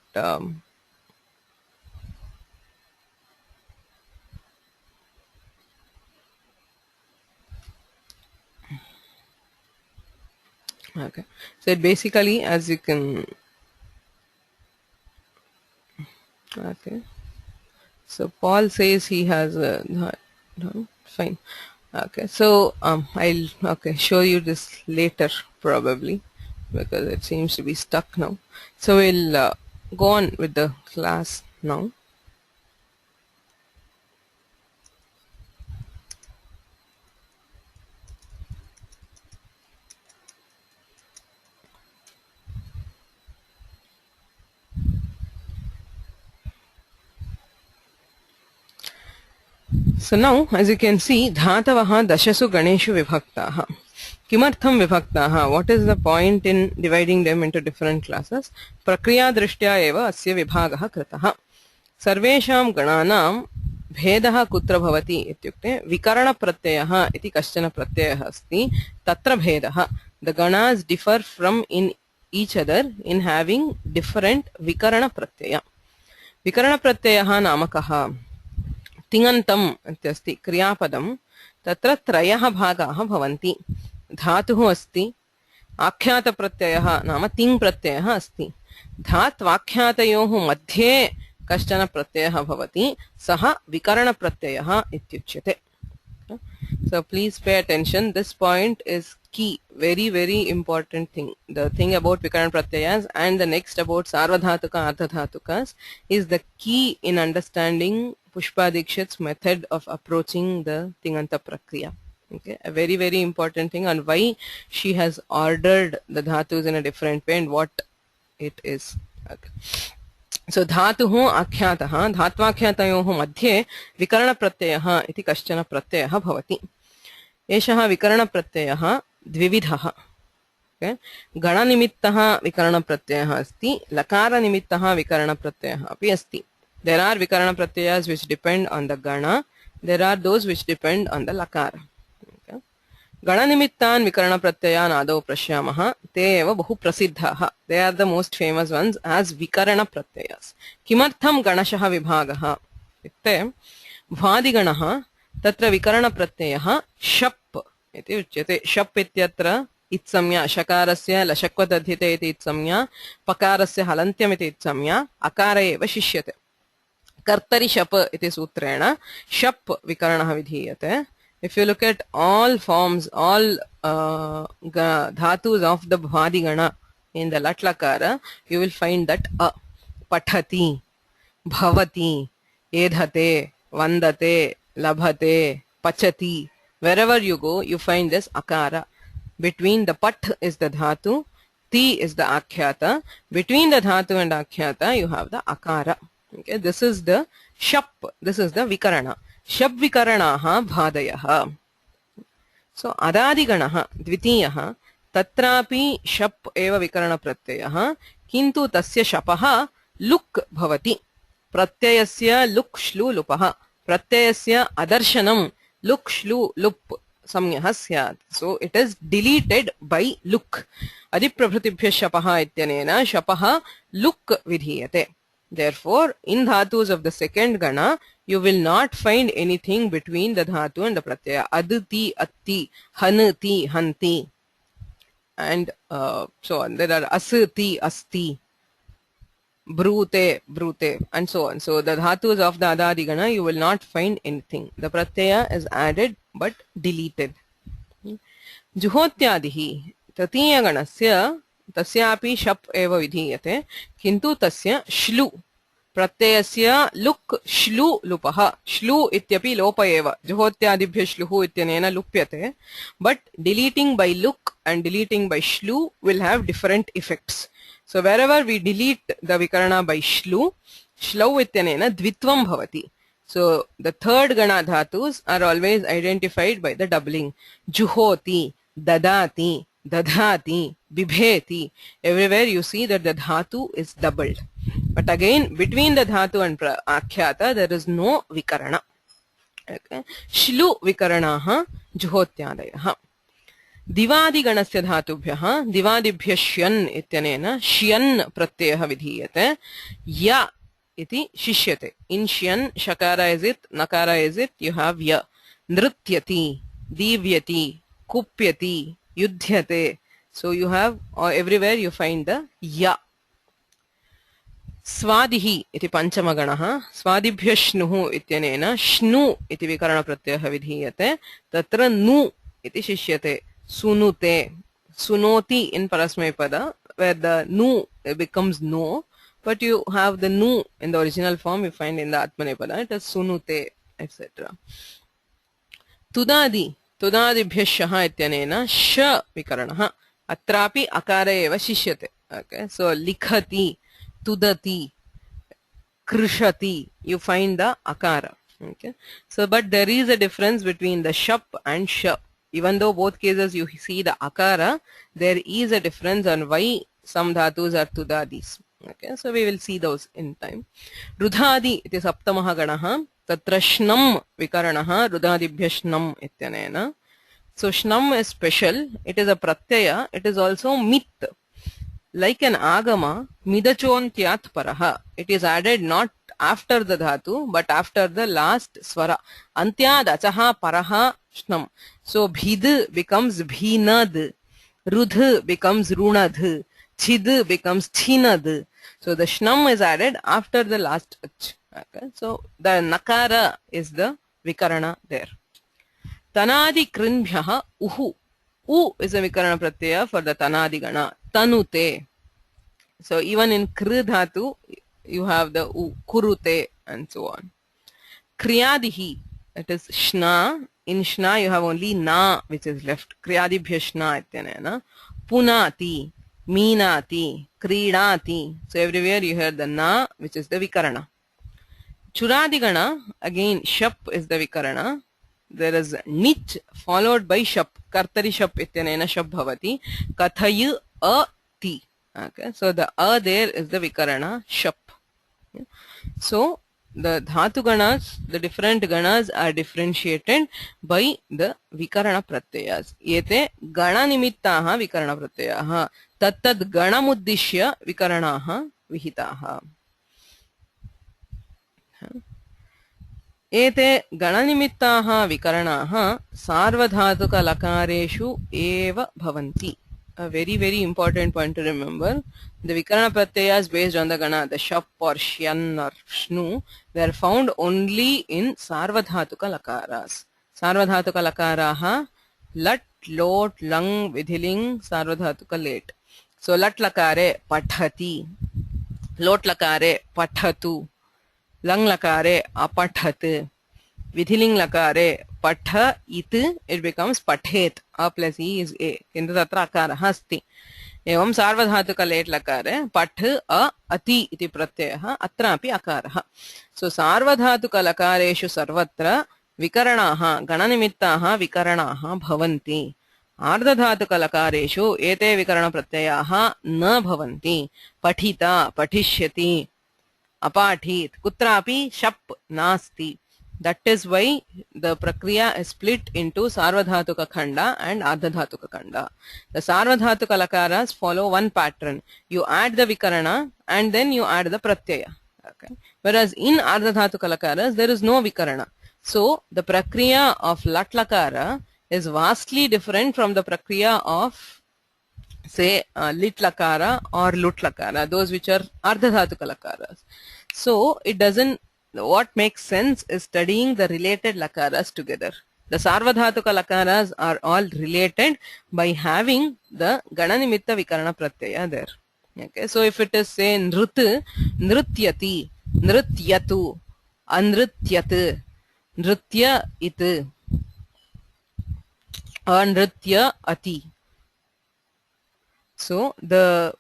okay. So it basically, as you can, okay. So Paul says he has a fine. Okay. So I'll show you this later probably because it seems to be stuck now. So we'll go on with the class now. So now, as you can see, dhatavaha dashasu ganeshu vibhaktaha. Kimartham vibhaktaha? What is the point in dividing them into different classes? Prakriya drishtya eva asya vibhagaha kritaha. Sarvesham gananam bhedaha kutra bhavati ityukte vikarana pratyayah iti kaschana pratyayah asti tatra bhedaha. The ganas differ from in each other in having different vikarana pratyaya. Vikarana pratyayah namakaha. तिङन्तम् इत्यस्ति क्रियापदं तत्र त्रयः भागाः भवन्ति. धातुः अस्ति, आख्यातप्रत्ययः नाम तिङ् प्रत्ययः अस्ति. धात्वाख्यातयोः मध्ये कश्चन प्रत्ययः भवति, सः विकरणप्रत्ययः इत्युच्यते. So please pay attention. This point is key, very important thing. The thing about vikarana pratyayas and the next about Sarvadhatuka, ardadhatukas is the key in understanding Pushpa Dikshit's method of approaching the Tinantaprakriya. Okay, a very important thing on why she has ordered the dhatus in a different way and what it is. Okay. So dhatuhu akhyataha dhatvakhyaatayoh madhye vikarana pratyayah iti kaschana pratyayah bhavati. Eshah vikarana pratyayah dvividhah. Okay. Gana nimittah vikarana pratyayah asti, lakara nimittah vikarana pratyayah api asti. There are vikarana pratyayas which depend on the gana. There are those which depend on the lakara. Okay. Gana nimittan vikarana pratyayan adau prashyamaha te eva bahu prasiddhaha. They are the most famous ones as vikarana pratyayas. Kimartham ganashah vibhagaha? Itte भ्वादिगणः तत्र विकरणप्रत्ययः शप् इति उच्यते। शप् इत्यत्र इत्संज्ञा शकारस्य लशक्वतद्धिते इति इत्संज्ञा पकारस्य हलन्त्यम् इति इत्संज्ञा अकार एव शिष्यते। कर्तरि शप् इति सूत्रेण शप् विकरणः विधीयते। If you look at all forms, all dhatus of the bhadigana in the lat lakara, you will find that a. Pathati, bhavati, edhate, vandate, labhate, pachati. Wherever you go, you find this akara. Between the pat is the dhatu, ti is the akhyata. Between the dhatu and akhyata, you have the akara. Okay, this is the shap. This is the vikarana. Shap vikaranaha bhadayaha. So adadiganaha dvitiyaha tatrapi shap eva vikarana pratyayah kintu tasya shapaha luk bhavati. Pratyayasya luk shlu lupaha. Pratyayasya adarshanam luk shlu lup samyah syat. So it is deleted by luk. Adiprabhritibhya shapaha ityanena shapaha luk vidhiyate. Therefore, in dhatus of the second gana, you will not find anything between the dhatu and the pratyaya. Adti, atti, hanti, hanti. And so on. There are asati, asti, brute, brute, and so on. So the dhatus of the adadigana, you will not find anything. The pratyaya is added but deleted. Juhotyadihi, tatiya ganasya, tasyapi shap eva vidhiyate, kintu tasya shlu. Pratyayasya luk shlu lupaha. Shlu ityapi lopa eva. Juhotyadibhya shluhu ityanena lupyate. But deleting by luk and deleting by shlu will have different effects. So wherever we delete the vikarana by shlu, shlau ityanena dvitvam bhavati. So the third gana dhatus are always identified by the doubling. Juhoti, dadati, dadhati, bibheti. Everywhere you see that the dhatu is doubled. But again, between the dhatu and akhyata, there is no vikarana. Okay. Shlu vikaranaha juhotyadayaha. Divadiganasya dhatubhyaha divadibhya shyan ityanena shyan pratyayah vidhiyate. Ya iti shishyate. In shyan, shakara is it, nakara is it, you have ya. Nrityati, divyati, kupyati, yudhyate. So you have, or everywhere you find the ya. Svadihi iti panchamaganaha. Swadibhya shnuhu ityanena shnu iti vikarana pratyayah vidhiyate. Tatra nu iti shishyate. Sunute. Sunoti in parasmaypada, where the nu becomes no. But you have the nu in the original form, you find in the atmanepada. It is sunute, etc. Tudadi. Tudadibhya shaha ityanena sh vikaranaha. Atrapi akara eva shishyate. Okay. So likhati, tudati, krishati, you find the akara. Okay. So but there is a difference between the shap and sh. Even though both cases you see the akara, there is a difference on why some dhatus are tudadis. Okay. So we will see those in time. Rudhadi iti saptamaha ganaha. Tatra shnam vikaranaha rudadibhya shnam ityanena. So shnam is special. It is a pratyaya. It is also mit. Like an agama, midachontyat paraha. It is added not after the dhatu, but after the last swara. Antyad achaha paraha shnam. So bhid becomes bhinad. Rudh becomes runadh. Chid becomes chinad. So the shnam is added after the last ach. Okay. So the nakara is the vikarana there. Tanadi krinbhyaha uhu. U is a vikarana pratyaya for the tanadi gana. Tanute. So even in kr dhatu, you have the u, kurute, and so on. Kriyadihi, it is shna. In shna, you have only na, which is left. Kriyadibhya shna ityanena. Punati, meenati, kridati. So everywhere you hear the na, which is the vikarana. Churadigana, again, shap is the vikarana. There is nich followed by shap. Kartari shap ityanena shap bhavati. Kathayu a ti. Okay. So the a there is the vikarana shap. Okay. So the dhatu ganas, the different ganas are differentiated by the vikarana pratyayas. Yete gana nimittaha vikarana pratyayaha. Tattad ganamuddishya vikaranaha vihitaha. एते गणनिमित्ताः विकरणाः सार्वधातुकलकारेषु एव भवन्ति. A very important point to remember. The vikarana pratyayas based on the gana, the shap or shyan or shnu, they are found only in sarvadhatuka lakaras. Sarvadhatuka lakaraha lat, lot, lang, vidhiling, sarvadhatuka let. So lat lakare pathati, lot lakare pathatu, lang lakare apathat, vidhiling lakare patha it, it becomes pathet. A plus e is a. Kintu tatra akarah asti. एवं सार्वधातुकलेट् लकारे पठ अ अति इति प्रत्ययः अत्रापि अकारः. सो सार्वधातुकलकारेषु सर्वत्र विकरणाः गणनिमित्ताः विकरणाः भवन्ति. आर्धधातुकलकारेषु एते विकरणप्रत्ययाः न भवन्ति. पठिता, पठिष्यति, अपाठीत् कुत्रापि शप् नास्ति. That is why the prakriya is split into Sarvadhatuka Khanda and Ardhadhatuka Khanda. The Sarvadhatuka lakaras follow one pattern. You add the vikarana and then you add the pratyaya. Okay. Whereas in Ardhadhatuka lakaras there is no vikarana. So the prakriya of lat lakara is vastly different from the prakriya of say lit lakara or lut lakara, those which are Ardhadhatuka lakaras. So it doesn't. What makes sense is studying the related lakaras together. The Sarvadhatuka lakaras are all related by having the Gananimitta Vikarana Pratyaya there. Okay, so if it is say Nrit, Nrityati, Nrityatu, Anrityat, Nritya it, or Nritya ati. So the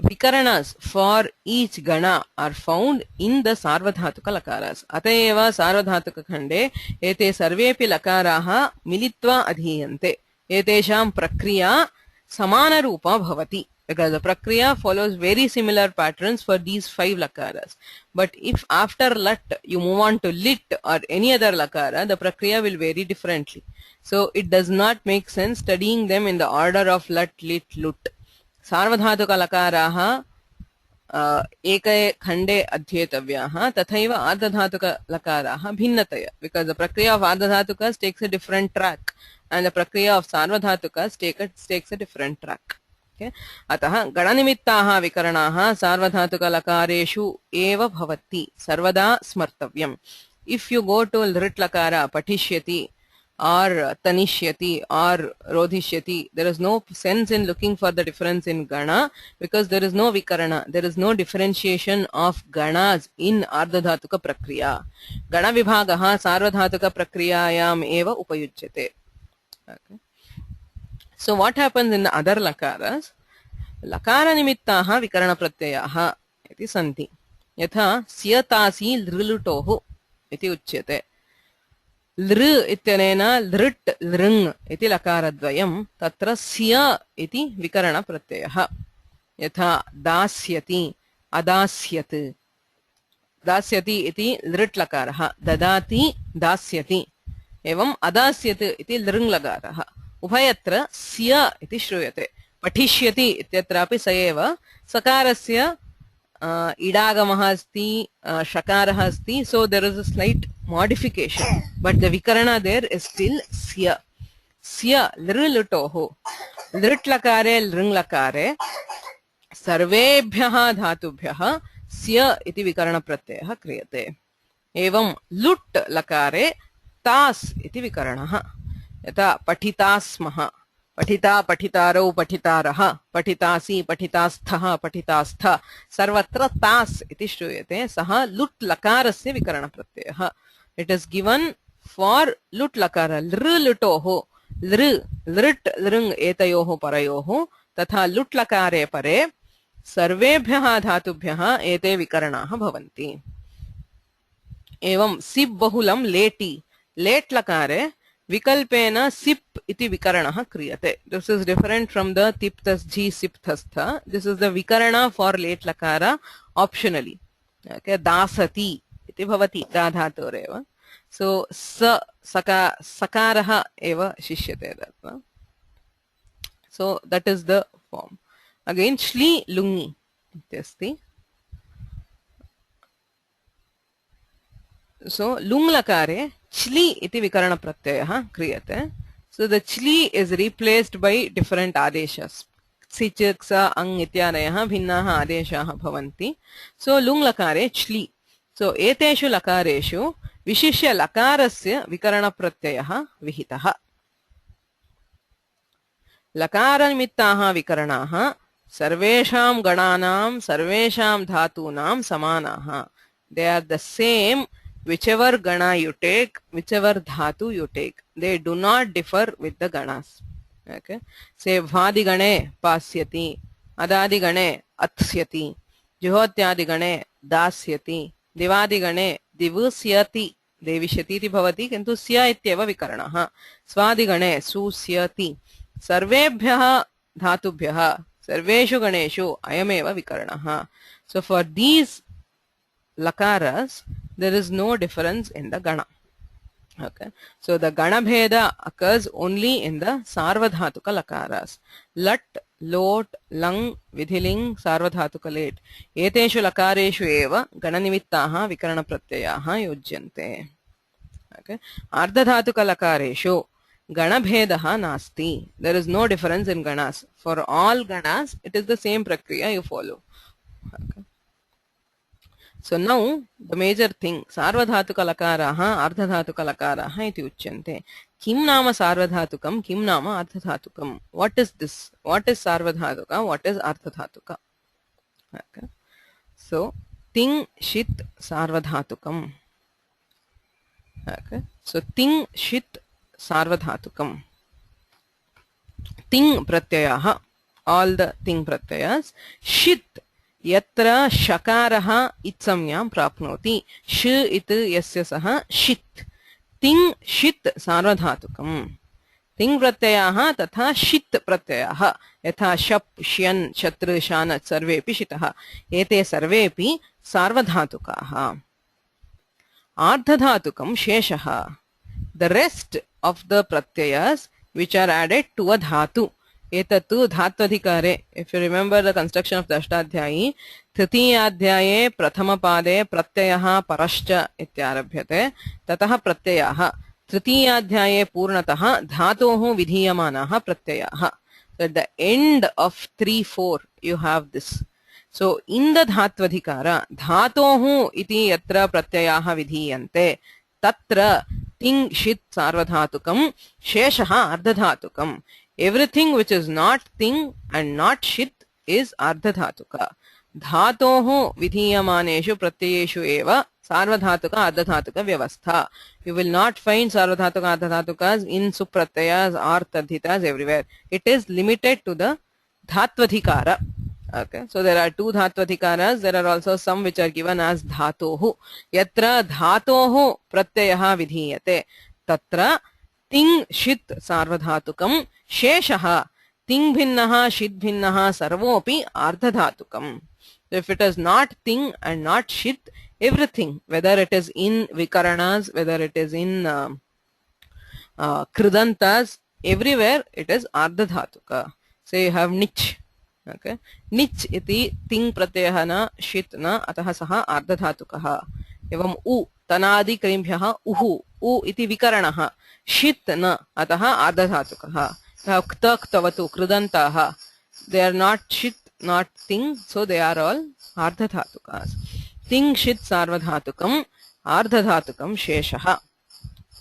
vikaranas for each gana are found in the sarvadhatuka lakaras. Atayeva sarvadhatuka khande ete sarvepi lakaraha militva adhiyante. Etesham prakriya samana rupa bhavati. Because the prakriya follows very similar patterns for these 5 lakaras. But if after lat you move on to lit or any other lakara, the prakriya will vary differently. So it does not make sense studying them in the order of lat, lit, lut. सार्वधातुका लकाराः एके खण्डे अध्येतव्याः तथैव आर्धधातुक लकाराः भिन्नतया, because the prakriya of ardhadhatukas takes a different track and the prakriya of sarvadhatukas takes a different track. Okay, अतः गणनिमित्ताः विकरणाः सार्वधातुक लकारेषु एव भवति, सर्वदा स्मर्तव्यम्. If you go to lrit lakara patishyati or tanishyati or rodhishyati, there is no sense in looking for the difference in gana because there is no vikarana, there is no differentiation of ganas in ardhadhatuka prakriya. Gana vibhagaha sarvadhatuka prakriyayam eva upayujyate. Okay. So what happens in the other lakaras? Lakara nimittaha vikarana pratyayaha iti santi. Yatha syatasi lrilutohu iti uchyate. लृ इत्यनेन लृट् लृङ् इति लकारद्वयं तत्र स्य इति विकरण प्रत्ययः. यथा दास्यति, अदास्यत्. दास्यति इति लृट् लकारः, ददाति दास्यति. एवं अदास्यत् इति लृङ् लकारः. उभयत्र स्य इति श्रूयते. पठिष्यति इत्यत्रापि स एव सकारस्य इडागमः अस्ति, शकारः अस्ति. So there is a slight modification, but the vikarana there is still sya. Sya lrilutoho. Lrit lakare lring lakare sarvebhyah dhatubhyah sya iti vikarana pratyayah kriyate. Evam lut lakare tas iti vikaranah. Yata patitasmah. पठिता पठितारौ पठितारः पठितासि पठितास्थः पठितास्थ सर्वत्र तास् इति श्रूयते. सः लुट् लकारस्य विकरणप्रत्ययः. It is given for लुट् लकार लृ लुटोः लृ लृट् लृङ् एतयोः परयोः तथा लुट् लकारे परे सर्वेभ्यः धातुभ्यः एते विकरणाः भवन्ति. एवं सिप् बहुलं लेटि. लेट् लकारे विकल्पेन सिप् इति विकरणः क्रियते. This is different from the तिप्तस् झि सिप्तस्थ. दिस इज द विकरण फॉर लेट् लकार ऑप्शनली. ओके, दासति इति भवति दा धातोरेव. सो स सकारः एव शिष्यते तत्र. So that is the form. Again श्ली लुङि इत्यस्ति. So lung lakare chli iti vikarana pratyayah kriyate. So the chli is replaced by different adeshas. Sichik sa ang ityadayah bhinnaha adeshaha bhavanti. So lung lakare chli. So eteshu lakareshu vishishya lakarasya vikarana pratyayah vihitaha. Lakara nimittaha vikaranaha sarvesham gananam sarvesham dhatunam samanaha. They are the same whichever gana you take, whichever dhatu you take. They do not differ with the ganas. Okay. Say bhadi gane pasyati, adadi gane atsyati, juhotyadi gane dasyati, divadi gane divusyati, devishyati iti bhavati kintu sya ityeva vikaranaha. Swadi gane susyati. Sarvebhyah dhatubhyah sarveshu ganeshu ayameva vikaranaha. So for these lakaras there is no difference in the gana. Okay, so the gana bheda occurs only in the sarvadhatuka lakaras. Lat, lot, lang, vidhiling, sarvadhatuka let. Eteshu lakareshu eva gana nimittaha vikarana pratyayaha yojyante. Okay, ardadhatuka lakareshu gana bhedaha nasti. There is no difference in ganas. For all ganas it is the same prakriya you follow. Okay. So now the major thing, sarvadhatuka lakaraha ardadhatuka lakaraha iti uchyante. Kim nama sarvadhatukam, kim nama ardadhatukam. What is this? What is sarvadhatuka? What is ardadhatuka? Okay. So ting shit sarvadhatukam. Okay. So ting shit sarvadhatukam. Ting pratyayaha, all the ting pratyayas. Shit yatra shakaraha itsamyam prapnoti. Sh it yasya saha shit. Ting shit sarvadhatukam. Ting pratyayaha tatha shit pratyayaha. Yatha shap, shyan, shatru, shana sarvepi shitaha. Ete sarvepi sarvadhatukaha. Ardadhatukam sheshaha. The rest of the pratyayas which are added to a dhatu. Etatu dhatvadhikare. If you remember the construction of the Ashtadhyayi, Tritiyadhyaye prathama pade pratyayaha parascha ityarabhyate. Tataha pratyayaha. Tritiyadhyaye purnataha dhatohu vidhiyamanaha pratyayaha. So at the end of 3-4 you have this. So in the dhatvadhikara, dhatohu iti yatra pratyayaha vidhiyante. Tatra ting shit sarvadhatukam sheshaha ardadhatukam. Everything which is not ting and not shit is ardadhatuka. Dhatohu vidhiyamaneshu pratyayeshu eva sarvadhatuka ardadhatuka vyavastha. You will not find sarvadhatuka ardadhatukas in supratyayas or tadhitas everywhere. It is limited to the dhatvadhikara. Okay, so there are two dhatvadhikaras. There are also some which are given as dhatohu. Yatra dhatohu pratyayaha vidhiyate. Tatra ting shit sarvadhatukam sheshaha ting bhinnaha shit bhinnaha sarvopi ardadhatukam. So if it is not ting and not shit, everything, whether it is in vikaranas, whether it is in kridantas, everywhere it is ardadhatuka. So you have nich. Okay, nich iti ting pratyayah na shit na ataha saha ardadhatukaha. Evam u tanadi krimbhyah uhu u iti vikaranaha shit na ataha ardadhatukaha. Kta ktavatu kridantaha. They are not shit, not ting, so they are all ardadhatukas. Ting shit sarvadhatukam ardadhatukam sheshaha.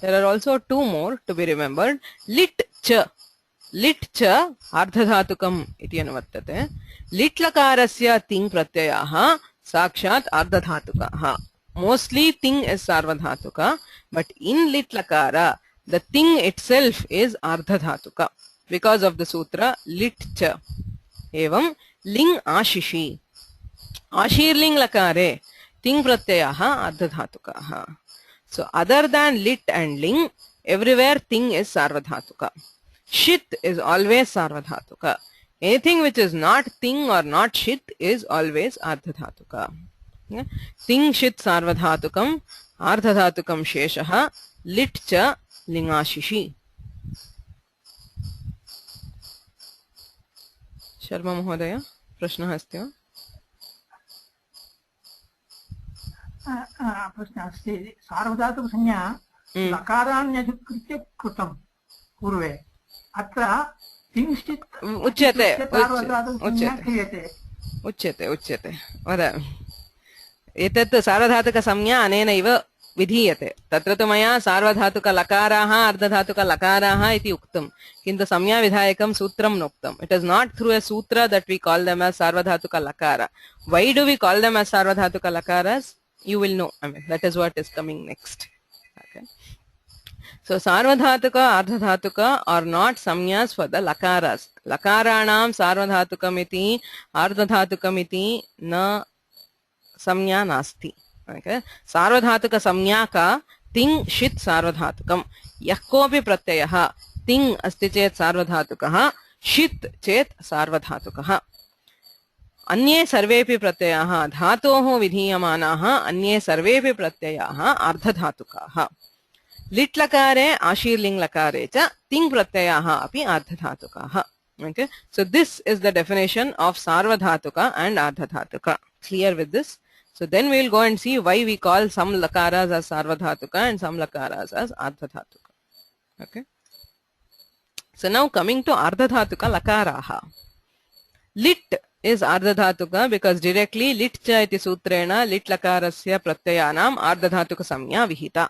There are also two more to be remembered. Lit cha. Lit cha ardadhatukam iti anuvartate. Lit lakarasya ting pratyayaha sakshat ardadhatukaha. Mostly ting is sarvadhatuka, but in lit lakara the ting itself is ardadhatuka because of the sutra lit cha. Evam ling ashishi. Ashirling lakare ting pratyayaha ardadhatukaha. So other than lit and ling, everywhere ting is sarvadhatuka. Shit is always sarvadhatuka. Anything which is not ting or not shit is always ardadhatuka. Yeah. Ting shit sarvadhatukam ardadhatukam sheshaha lit cha lingashishi. Sharma Mahodaya, prashna अस्ति वा? प्रश्नः अस्ति सार्वधातुकसंज्ञा लकाराण्यधिकृत्य कृतं पूर्वे अत्र किञ्चित् उच्यते सार्वधातुकसंज्ञा क्रियते उच्यते उच्यते वदामि एतत् सार्वधातुकसंज्ञा अनेनैव विधीयते तत्र तु मया सार्वधातुकलकाराः अर्धधातुकलकाराः इति उक्तं किन्तु संज्ञाविधायकं सूत्रं नोक्तम् it is not through a sutra that we call them as sarvadhatukalacara why do we call them as sarvadhatukalakaras you will know I mean that is what is coming next okay so sarvadhatuka ardhadhatuka are not samnyas for the lakaras lakaranam sarvadhatukam iti ardhadhatukam iti na samnya nasti okay sarvadhatuka samnya ka ting shit sarvadhatukam यः कोऽपि प्रत्ययः तिङ् अस्ति चेत् सार्वधातुकः षित् चेत् सार्वधातुकः अन्ये सर्वेपि प्रत्ययाः धातोः विधीयमानाः अन्ये सर्वेपि प्रत्ययाः अर्धधातुकाः लिट् लकारे आशीर्लिङ् लकारे च तिङ् प्रत्ययाः अपि अर्धधातुकाः okay so this is the definition of sarvadhatuka and ardhadhatuka clear with this so then we will go and see why we call some lakaras as sarvadhatuka and some lakaras as ardhadhatuka okay so now coming to ardhadhatuka lakaraha lit is ardhadhatuka because directly lit cha iti sutrena lit lakarasya pratyayanam ardhadhatuka samnya vihita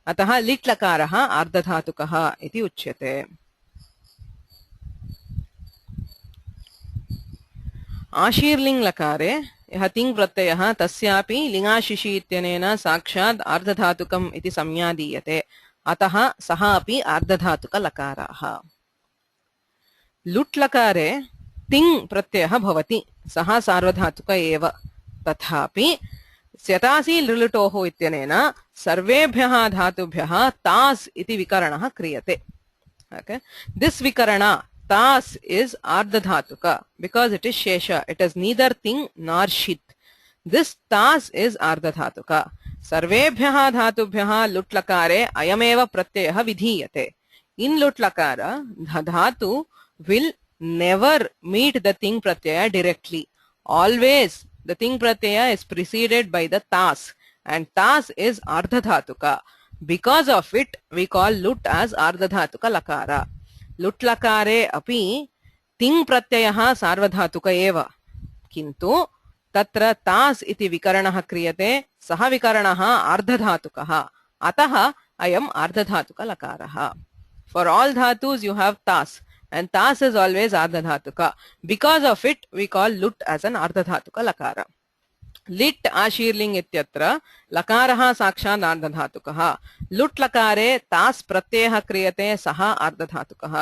atah lit lakaraha ardhadhatukah iti uchyate आशीर्लिङ् लकारे यः तिङ् प्रत्ययः तस्यापि लिङ्गाशिषि इत्यनेन साक्षात् आर्धधातुकम् इति संज्ञा दीयते अतः सः अपि आर्धधातुकलकाराः लुट् लकारे तिङ् प्रत्ययः भवति सः सार्वधातुक एव तथापि स्यतासि लृलुटोः इत्यनेन सर्वेभ्यः धातुभ्यः तास् इति विकरणः क्रियते okay this vikarana tas is ardhadhatuka because it is shesha it is neither ting nor shit this tas is ardhadhatuka sarvebhyah dhatubhyah lut lakare ayameva pratyayah vidhiyate in lut lakara the dhatu will never meet the ting pratyaya directly always the ting pratyaya is preceded by the tas and tas is ardhadhatuka because of it we call lut as ardhadhatuka lakara लुट् लकारे अपि तिङ् प्रत्ययः सार्वधातुक एव किन्तु तत्र तास् इति विकरणः क्रियते सः विकरणः अर्धधातुकः अतः अयम् अर्धधातुकलकारः for all dhatus you have tas and tas is always ardhadhatuka because of it we call lut as an ardhadhatuka lakara lit आशीर्लिङ् इत्यत्र लकारः साक्षात् आर्धधातुकः लुट् लकारे तास् प्रत्ययः क्रियते सः आर्धधातुकः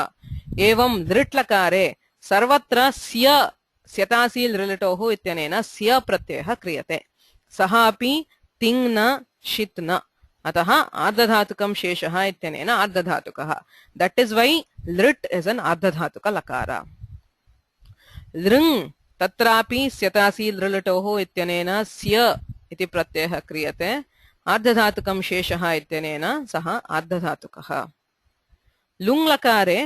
एवं लृट् लकारे सर्वत्र स्य स्यतासि लृलटोः इत्यनेन स्य प्रत्ययः क्रियते सः अपि तिङ् न षित् न अतः आर्धधातुकं शेषः इत्यनेन आर्धधातुकः that is why लृट् is an आर्धधातुक लकार लृङ् तत्रापि स्यतासि लृलटोः इत्यनेन स्य इति प्रत्ययः क्रियते आर्धधातुकं शेषः इत्यनेन सः आर्धधातुकः लुङ् लकारे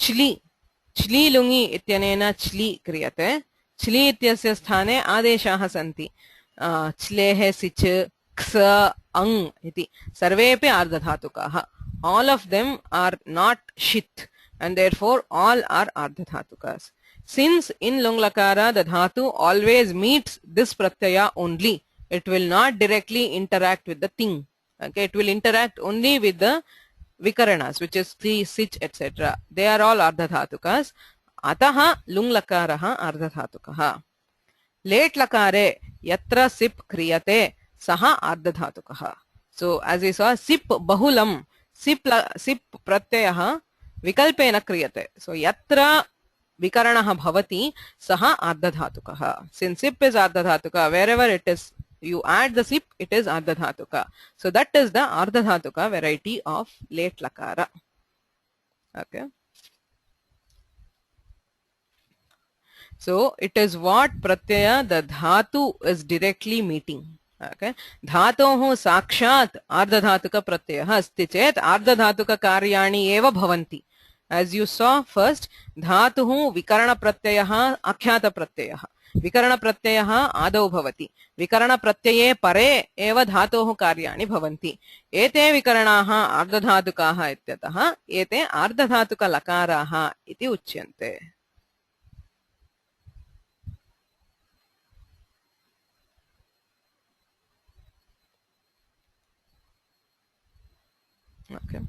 च्लि च्लि लुङि इत्यनेन च्लि क्रियते च्लि इत्यस्य स्थाने आदेशाः सन्ति च्लेः सिच् क्स अङ् इति सर्वेपि आर्धधातुकाः all of them are not shit and therefore all are ardhadhatukas. Since in lung lakara the dhatu always meets this pratyaya only, it will not directly interact with the thing. Okay, it will interact only with the vikaranas, which is the sich, etc. They are all ardhadhatukas. Ataha lung lakaraha ardhadhatukaha. Late lakare yatra sip kriyate saha ardhadhatukaha. So as we saw, sip bahulam, sip pratyayah vikalpena kriyate. So yatra vikaranaha bhavati saha ardhadhatukaha. Since sip is ardhadhatuka, wherever it is, you add the sip, it is ardhadhatuka. So that is the ardhadhatuka variety of late lakara. Okay. So it is what pratyaya the dhatu is directly meeting. Okay. Dhatoho sakshat ardhadhatuka pratyaya asti chet ardhadhatuka karyani eva bhavanti. As you saw first, dhatuhu vikarana pratyaya akhyata pratyaya. विकरणप्रत्ययः आदौ भवति विकरणप्रत्यये परे एव धातोः कार्याणि भवन्ति एते विकरणाः आर्धधातुकाः इत्यतः एते आर्धधातुकलकाराः इति उच्यन्ते Okay.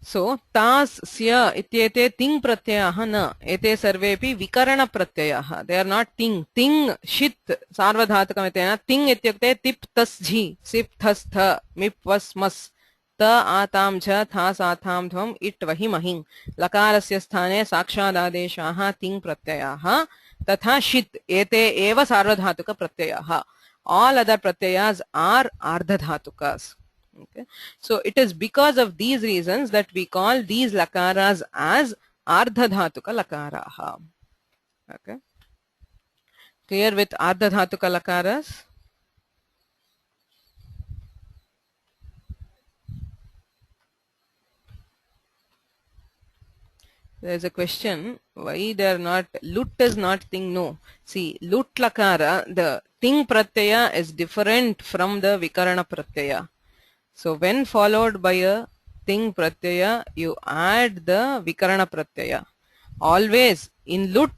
So, tas, sya ityete ting pratyayah na. Ete sarvepi vikarana pratyayah. They are not ting. Ting, shit, sarvadhatukam itena. Ting ityukte tip tas jhi, sip thas tha, mip vas mas. Ta atam jha, thas atam dhvam, it vahi mahing. Lakarasya sthane sakshadadeshaha ting pratyayah. Tatha shit, ete eva sarvadhatuka pratyayah. All other pratyayas are ardhadhatukas. Okay. So it is because of these reasons that we call these lakaras as ardhadhatuka lakaraha. Okay. Clear with ardhadhatuka lakaras? There is a question why they are not. Lut is not thing. No. See, lut lakara, the ting pratyaya is different from the vikarana pratyaya. So when followed by a ting pratyaya, you add the vikarana pratyaya. Always in lut,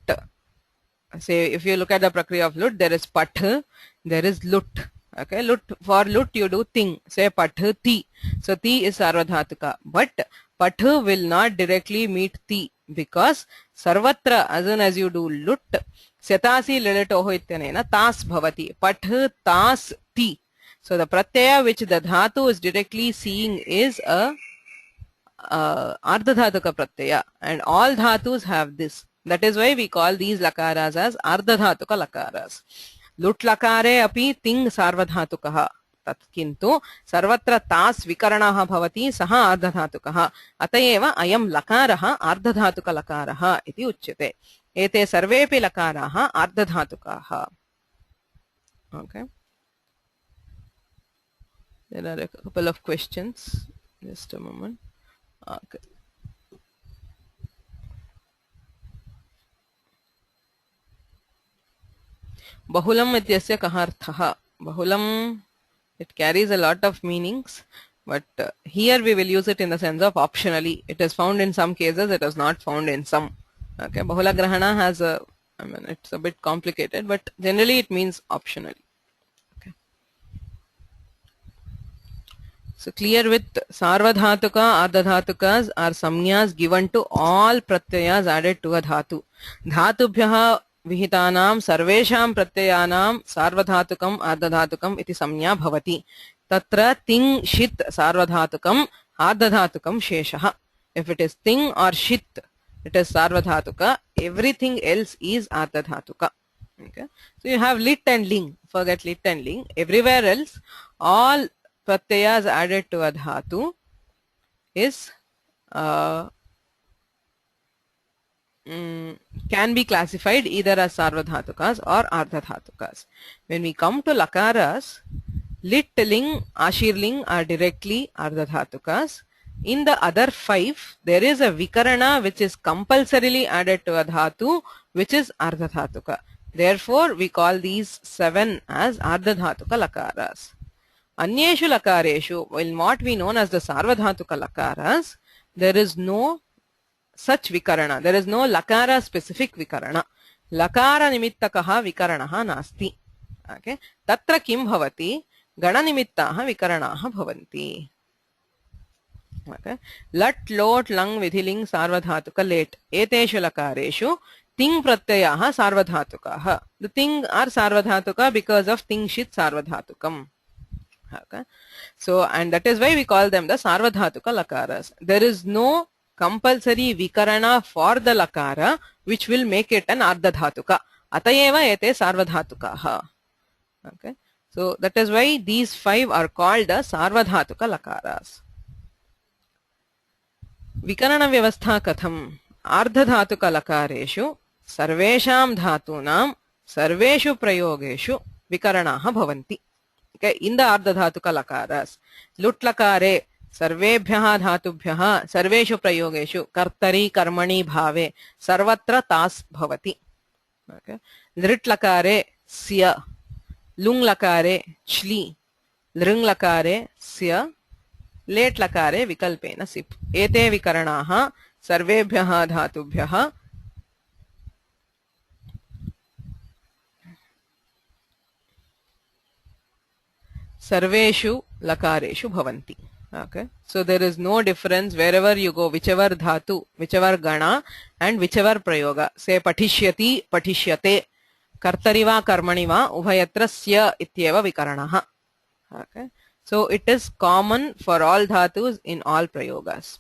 say if you look at the prakriya of lut, there is path, there is lut. Okay, lut, for lut you do ting, say path ti. So ti is sarvadhatuka, but path will not directly meet ti because sarvatra, as soon as you do lut, syatasi lilitoho ityanena tas bhavati, path tas ti. So the pratyaya which the dhatu is directly seeing is a ardhadhatuka pratyaya, and all dhatus have this. That is why we call these lakaras as ardhadhatuka lakaras. Lut lakare api ting sarvadhatukaha. Tat kintu sarvatra tas vikaranaha bhavati saha ardhadhatukaha. Atayeva ayam lakaraha ardhadhatuka lakaraha iti uchyate. Ete sarvepi lakaraha ardhadhatukaha. Okay. There are a couple of questions. Just a moment. Okay. Bahulam ityasya kaha arthaha. Bahulam, it carries a lot of meanings, but here we will use it in the sense of optionally. It is found in some cases, it is not found in some. Okay. Bahula grahana has a, I mean, it's a bit complicated, but generally it means optionally. So clear with sarvadhatuka, ardhadhatukas are samnyas given to all pratyayas added to a dhatu. Dhatubhyaha vihitanam sarvesham pratyayanam sarvadhatukam ardhadhatukam iti samnya bhavati. Tatra ting shit sarvadhatukam ardhadhatukam sheshaha. If it is ting or shit, it is sarvadhatuka. Everything else is ardhadhatuka. Okay. So you have lit and ling. Forget lit and ling. Everywhere else, all pratyayas added to a dhatu is can be classified either as sarvadhatukas or ardhadhatukas. When we come to lakaras, lit, ling, ashirling are directly ardhadhatukas. In the other 5, there is a vikarana which is compulsorily added to a dhatu, which is ardhadhatuka. Therefore, we call these 7 as ardhadhatuka lakaras. Anyeshu lakareshu, in what we know as the sarvadhatuka lakaras, there is no such vikarana. There is no lakara specific vikarana. Lakara nimittakaha vikaranaha nasti. Okay. Tatra kim bhavati? Gana nimittaha vikaranaha bhavanti. Okay. Lat, lot, lang, vidhiling, sarvadhatuka, let. Eteshu lakareshu ting pratyayaha sarvadhatukaha. The ting are sarvadhatuka because of ting shit sarvadhatukam. Okay. So, and that is why we call them the sarvadhatuka lakaras. There is no compulsory vikarana for the lakara which will make it an ardhadhatuka. Atayeva ete sarvadhatukaha. Okay. So, that is why these 5 are called the sarvadhatuka lakaras. Vikarana vyavastha katham. Ardhadhatuka lakareshu sarvesham dhatunam sarveshu prayogeshu vikaranaha bhavanti. Okay, in the ardhadhatuka lakaras, lut lakare sarvebhyaha dhatubhyaha sarveshu prayogeshu kartari karmani bhave sarvatra tas bhavati. Okay. Lrit lakare sya, lung lakare chli, lring lakare sya, लेट लकारे विकल्पेन सिप् एते विकरणाः सर्वेभ्यः धातुभ्यः सर्वेषु लकारेषु भवन्ति. Okay, so there is no difference wherever you go, whichever dhatu, whichever gana and whichever prayoga. Say patishyati, patishyate, kartari va karmani va ubhayatra sya ityeva vikaranaha. Okay, so it is common for all dhatus in all prayogas.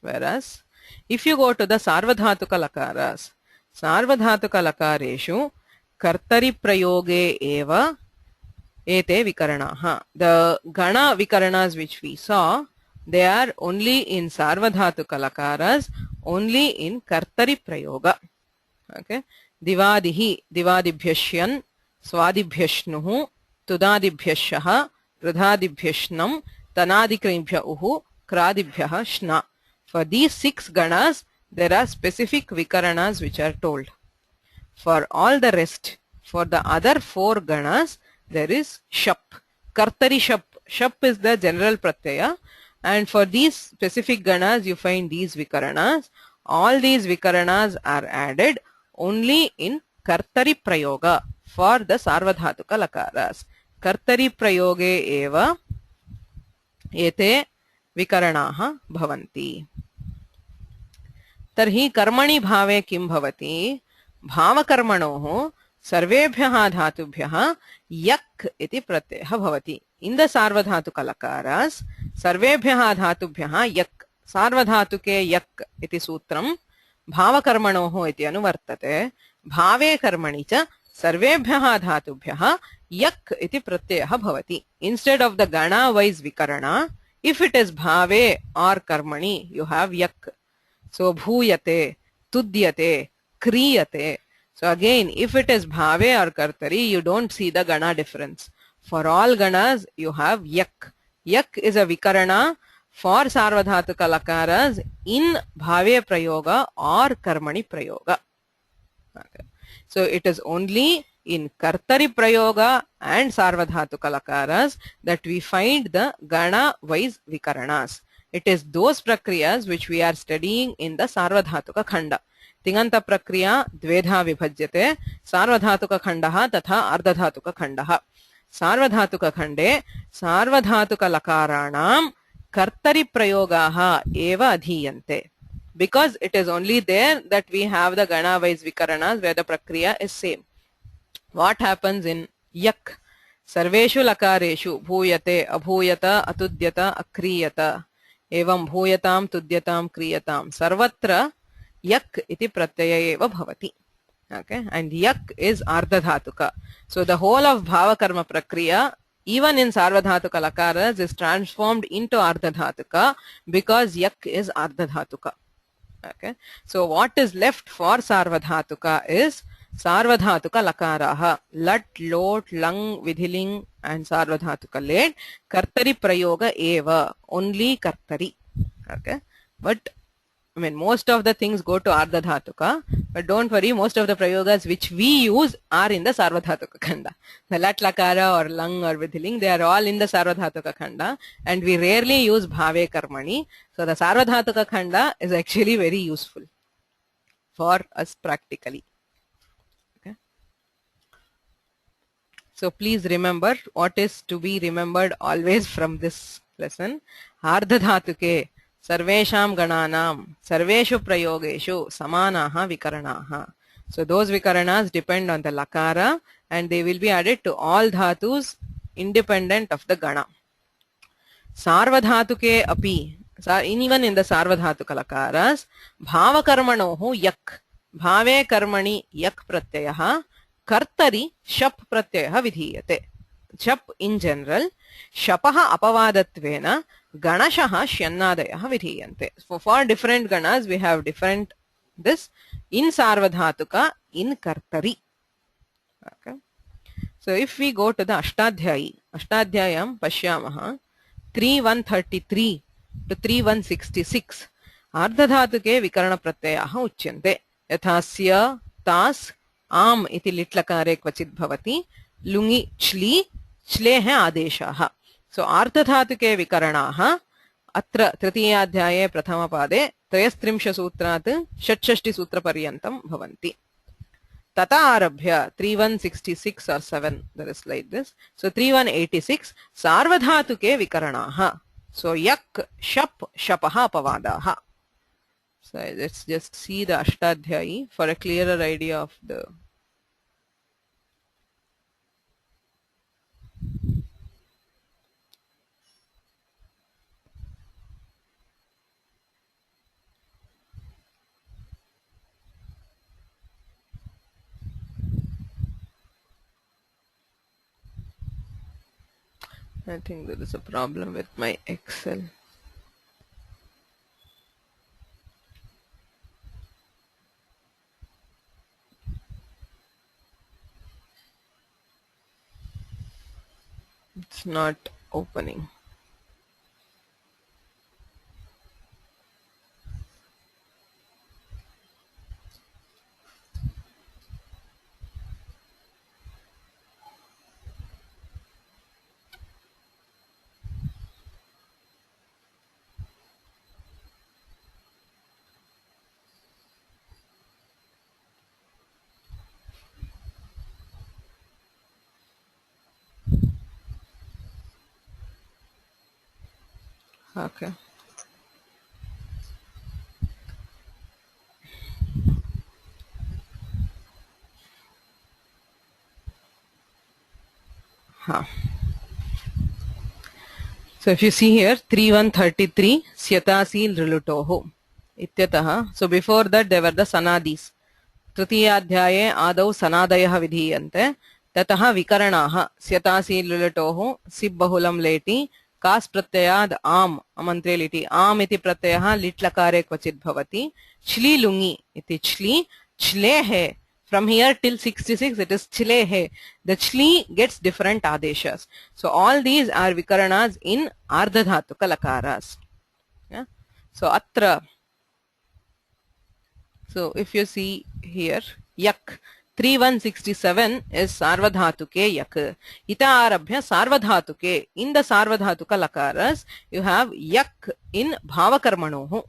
Whereas if you go to the Sarvadhatuka lakaras, Sarvadhatuka lakareshu kartari prayoge eva ete vikaranaha. The gana vikaranas which we saw, they are only in Sarvadhatuka lakaras, only in kartari prayoga. Okay, divadihi, divadibhyashyan, swadibhyashnuhu, tudadibhyashaha, rudhadibhyashnam, tanadikribhya uhu, kradibhyah shna. For these 6 ganas, there are specific vikaranas which are told. For all the rest, for the other 4 ganas, there is shap. Kartari shap. Shap is the general pratyaya. And for these specific ganas, you find these vikaranas. All these vikaranas are added only in kartari prayoga for the Sarvadhatuka lakaras. Kartari prayoge eva ete vikaranaha bhavanti. Tarhi karmani bhave kim bhavati? Bhavakarmanoh सर्वेभ्यः धातुभ्यः yak iti pratyayah bhavati. In the Sarvadhatuka lakaras, सर्वेभ्यः धातुभ्यः yak. Sarvadhatuke yak iti sutram bhavakarmanoh iti anuvartate. Bhave karmani cha सर्वेभ्यः धातुभ्यः yak iti pratyayah bhavati. Instead of the gana wise vikarana, if it is bhave or karmani, you have yak. So bhuyate, tudyate, kriyate. So again, if it is bhave or kartari, you don't see the gana difference. For all ganas, you have yak. Yak is a vikarana for Sarvadhatuka lakaras in bhave prayoga or karmani prayoga. Okay. So it is only in kartari prayoga and Sarvadhatuka lakaras that we find the gana wise vikaranas. It is those prakriyas which we are studying in the Sarvadhatuka khanda. Tinantaprakriya dvedha vibhajyate Sarvadhatuka khandaha tatha ardadhatuka khandaha. Sarvadhatuka khande Sarvadhatuka lakaranam kartari prayogaha eva adhiyante. Because it is only there that we have the gana wise vikaranas where the prakriya is same. What happens in yak? Sarveshu lakareshu bhuyate, abhuyata, atudyata, akriyata. Evam bhuyatam, tudyatam, kriyatam. Sarvatra yak iti pratyaya eva bhavati. Okay, and yak is ardadhatuka. So the whole of bhava karma prakriya, even in Sarvadhatuka lakaras, is transformed into ardadhatuka because yak is ardadhatuka. Okay, so what is left for Sarvadhatuka is Sarvadhatuka lakaraha. Lat, lot, lang, vidhiling and Sarvadhatuka led. Kartari prayoga eva. Only kartari. Okay, but I mean, most of the things go to ardadhatuka, but don't worry, most of the prayogas which we use are in the Sarvadhatuka khanda. The lat, lakara or lang or vidhiling, they are all in the Sarvadhatuka khanda, and we rarely use bhave karmani. So the Sarvadhatuka khanda is actually very useful for us practically. Okay. So please remember what is to be remembered always from this lesson. Ardadhatuke Sarvesham gananam, sarveshu prayogeshu samanaha vikaranaha. So those vikaranas depend on the lakara and they will be added to all dhatus independent of the gana. Sarvadhatuke api, even in the Sarvadhatuka lakaras, bhavakarmanohu yak, bhave karmani yak pratyayaha, kartari shap pratyayaha vidhiyate. Shap in general, shapaha apavadatvena, ganashaha shyannadayaha vidhiyante. So for different ganas we have different this in Sarvadhatuka, in kartari. Okay. So if we go to the Ashtadhyayi, Ashtadhyayam pashyamaha 3133 to 3166 ardadhatuke vikarana pratyayaha uchyante. Yathasya, tas, आम इति लिट् लकारे क्वचित् भवति लुङि च्लि च्लेः आदेशाः सो आर्धधातुके विकरणाः अत्र तृतीयाध्याये प्रथमपादे 33 सूत्रात् 66 सूत्रपर्यन्तं भवन्ति तथा आरभ्य 3166 or 7 there is like this so 3186 सार्वधातुके विकरणाः so yak shap shapah apavadaah so let's just see the ashtadhyayi for a clearer idea of the I think there is a problem with my Excel. It's not opening. Okay. So if you see here 3133 syatasil rilutoho ityatah so before that there were the sanadis तृतीयाध्याये आदौ सनादयः विधीयन्ते ततः विकरणाः स्यतासी लुलटोः सिब् बहुलं लेटि कास् प्रत्ययाद् आम् अमन्त्रे लिटि आम् इति प्रत्ययः लिट् लकारे क्वचित् भवति च्लि लुङि इति च्लि च्लेः from here till 66 it is च्लेः the च्लि gets different adeshas so all these are vikaranas in ardhadhatuka lakaras yeah? So atra so if you see here yak 3167 is sarvadhatuke yak ita arabhya sarvadhatuke in the sarvadhatuka lakaras you have yak in bhavakarmanoh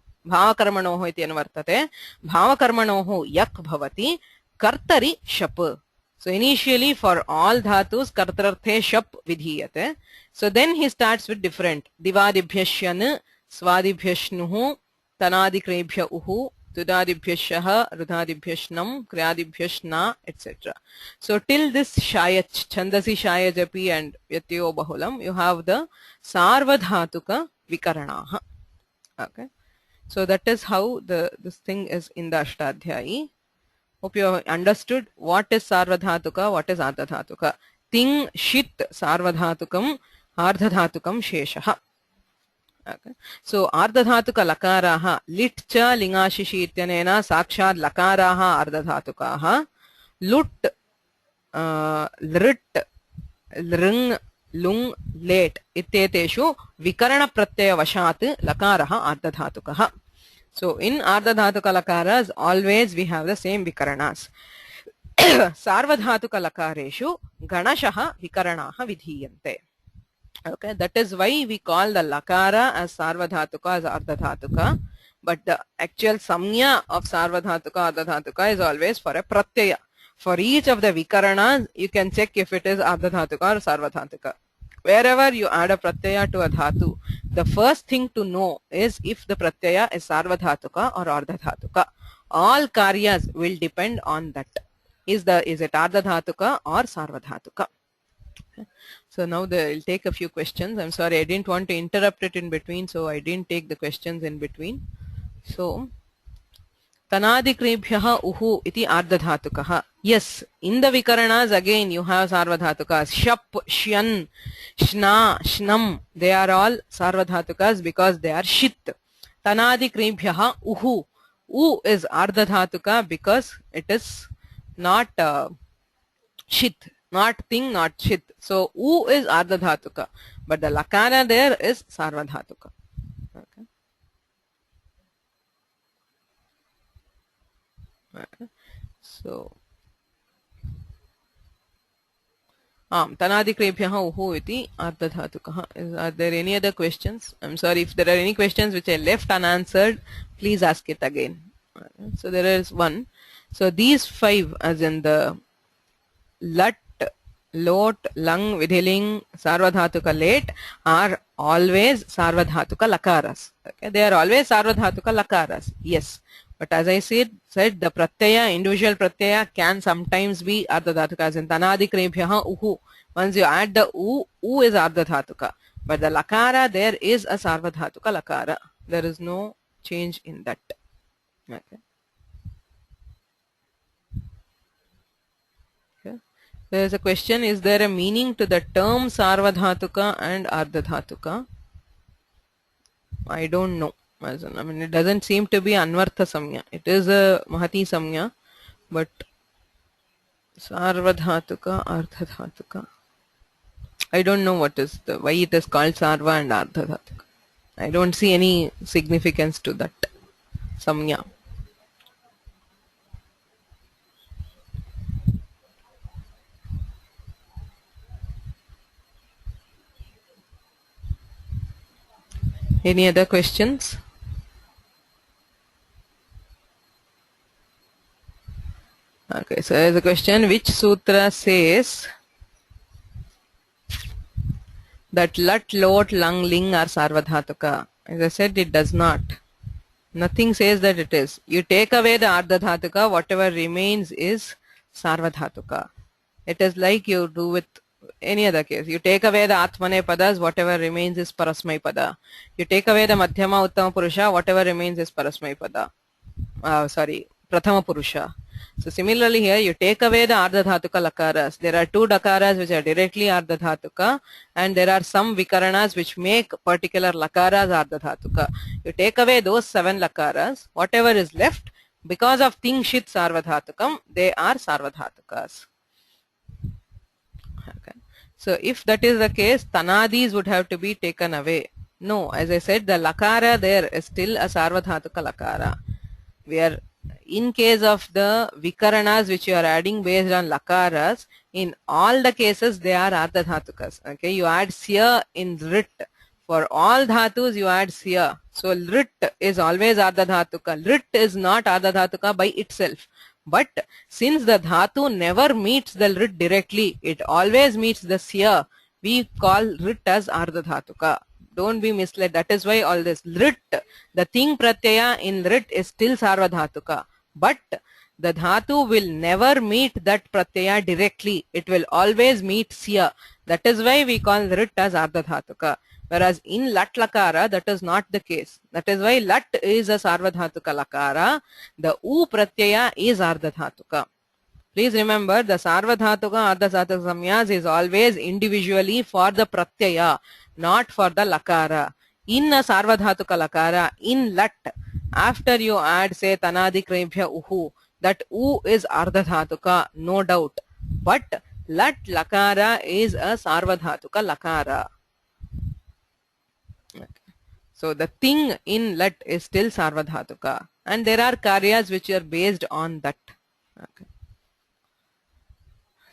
iti anvartate bhavakarmanoh yak bhavati kartari shap so initially for all dhatus kartararthe shap vidhiyate so then he starts with different divadibhyasyan swadibhyashnuh tanadikrebhya uhu tudadibhyashah rudadibhyashnam kriyadibhyashna etc so till this shayach chandasi shayajapi and yatyo bahulam you have the sarvadhatuka vikaranaah okay so that is how this thing is in the ashtadhyayi hope you have understood what is sarvadhatuka what is ardhadhatuka ting shit sarvadhatukam ardhadhatukam sheshah okay so ardhadhatuka lakaraah lit cha lingashishi ityanena sakshat lakaraah ardhadhatukaah lut lrit lring lung let ityeteshu vikarana pratyaya vashat lakaraah ardhadhatukah so in ardhadhatuka lakaras always we have the same vikaranas sarvadhatuka lakareshu ganashah vikaranaah vidhiyante okay that is why we call the lakara as sarvadhatuka as ardhadhatuka but the actual samnya of sarvadhatuka ardhadhatuka is always for a pratyaya for each of the vikaranas you can check if it is ardhadhatuka or sarvadhatuka wherever you add a pratyaya to a dhatu the first thing to know is if the pratyaya is sarvadhatuka or ardhadhatuka all karyas will depend on that is it ardhadhatuka or sarvadhatuka so now I'll take a few questions I'm sorry I didn't want to interrupt it in between so I didn't take the questions in between so tanadikrebhyah uhu iti ardhadhatukah yes in the vikaranas again you have sarvadhatukas shap shyan shna shnam they are all sarvadhatukas because they are shit tanadikrebhyah uhu u is ardhadhatuka because it is not shit not thing not shit so u is ardhadhatuka but the lakara there is sarvadhatuka okay so Tanadikrebhyah uhu iti ardadhatukah. Are there any other questions? I'm sorry if there are any questions which I left unanswered, please ask it again. So there is one. So these five, as in the lat, lot, lang, vidhiling, sarvadhatuka, late, are always sarvadhatuka lakaras. Okay, they are always sarvadhatuka lakaras. Yes. But as I said the pratyaya, individual pratyaya can sometimes be ardadhatuka, as in tanadikrebhyah uhu. Once you add the u is ardadhatuka. But the lakara, there is a sarvadhatuka lakara. There is no change in that. Okay. Okay. There is a question, is there a meaning to the term sarvadhatuka and ardadhatuka? I don't know. I mean, it doesn't seem to be anvartha samya. It is a mahati samya, but sarvadhatuka, ardhadhatuka, I don't know what is the why it is called sarva and ardhadhatuka. I don't see any significance to that samya. Any other questions? Okay, so there's a question, which sutra says that lat, lot, lang, ling are sarvadhatuka? As I said, it does not. Nothing says that it is. You take away the ardhadhatuka, whatever remains is sarvadhatuka. It is like you do with any other case. You take away the atmane padas, whatever remains is parasmai pada. You take away the madhyama uttama purusha, whatever remains is parasmai pada. Prathama purusha. So similarly here, you take away the ardhadhatuka lakaras. There are two dakaras which are directly ardhadhatuka, and there are some vikaranas which make particular lakaras ardhadhatuka. You take away those 7 lakaras, whatever is left, because of ting shit sarvadhatukam, they are sarvadhatukas. Okay. So if that is the case, tanadis would have to be taken away. No, as I said, the lakara there is still a sarvadhatuka lakara. We are, in case of the vikaranas which you are adding based on lakaras, in all the cases they are ardhadhatukas. Okay, you add sya in rit. For all dhatus you add sya. So rit is always ardhadhatuka. Rit is not ardhadhatuka by itself. But since the dhatu never meets the rit directly, it always meets the sya, we call rit as ardhadhatuka. Don't be misled. That is why all this rit, the thing pratyaya in rit is still sarvadhatuka. But the dhatu will never meet that pratyaya directly. It will always meet sya. That is why we call rit as ardhadhatuka. Whereas in lat lakara, that is not the case. That is why lat is a sarvadhatuka lakara. The u pratyaya is ardhadhatuka. Please remember, the sarvadhatuka, ardhadhatuka samyas is always individually for the pratyaya, not for the lakara. In a sarvadhatuka lakara, in lat, after you add say tanadikrebhya uhu, that u is ardhadhatuka, no doubt. But lat lakara is a sarvadhatuka lakara. Okay. So the thing in lat is still sarvadhatuka, and there are karyas which are based on that. Okay.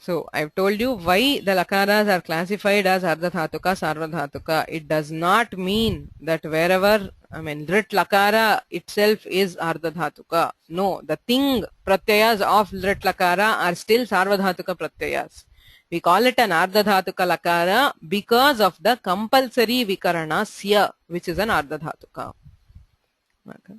So I've told you why the lakaras are classified as ardhadhatuka, sarvadhatuka. It does not mean that wherever, rit lakara itself is ardhadhatuka. No, the thing pratyayas of rit lakara are still sarvadhatuka pratyayas. We call it an ardhadhatuka lakara because of the compulsory vikarana sya, which is an ardhadhatuka. Okay.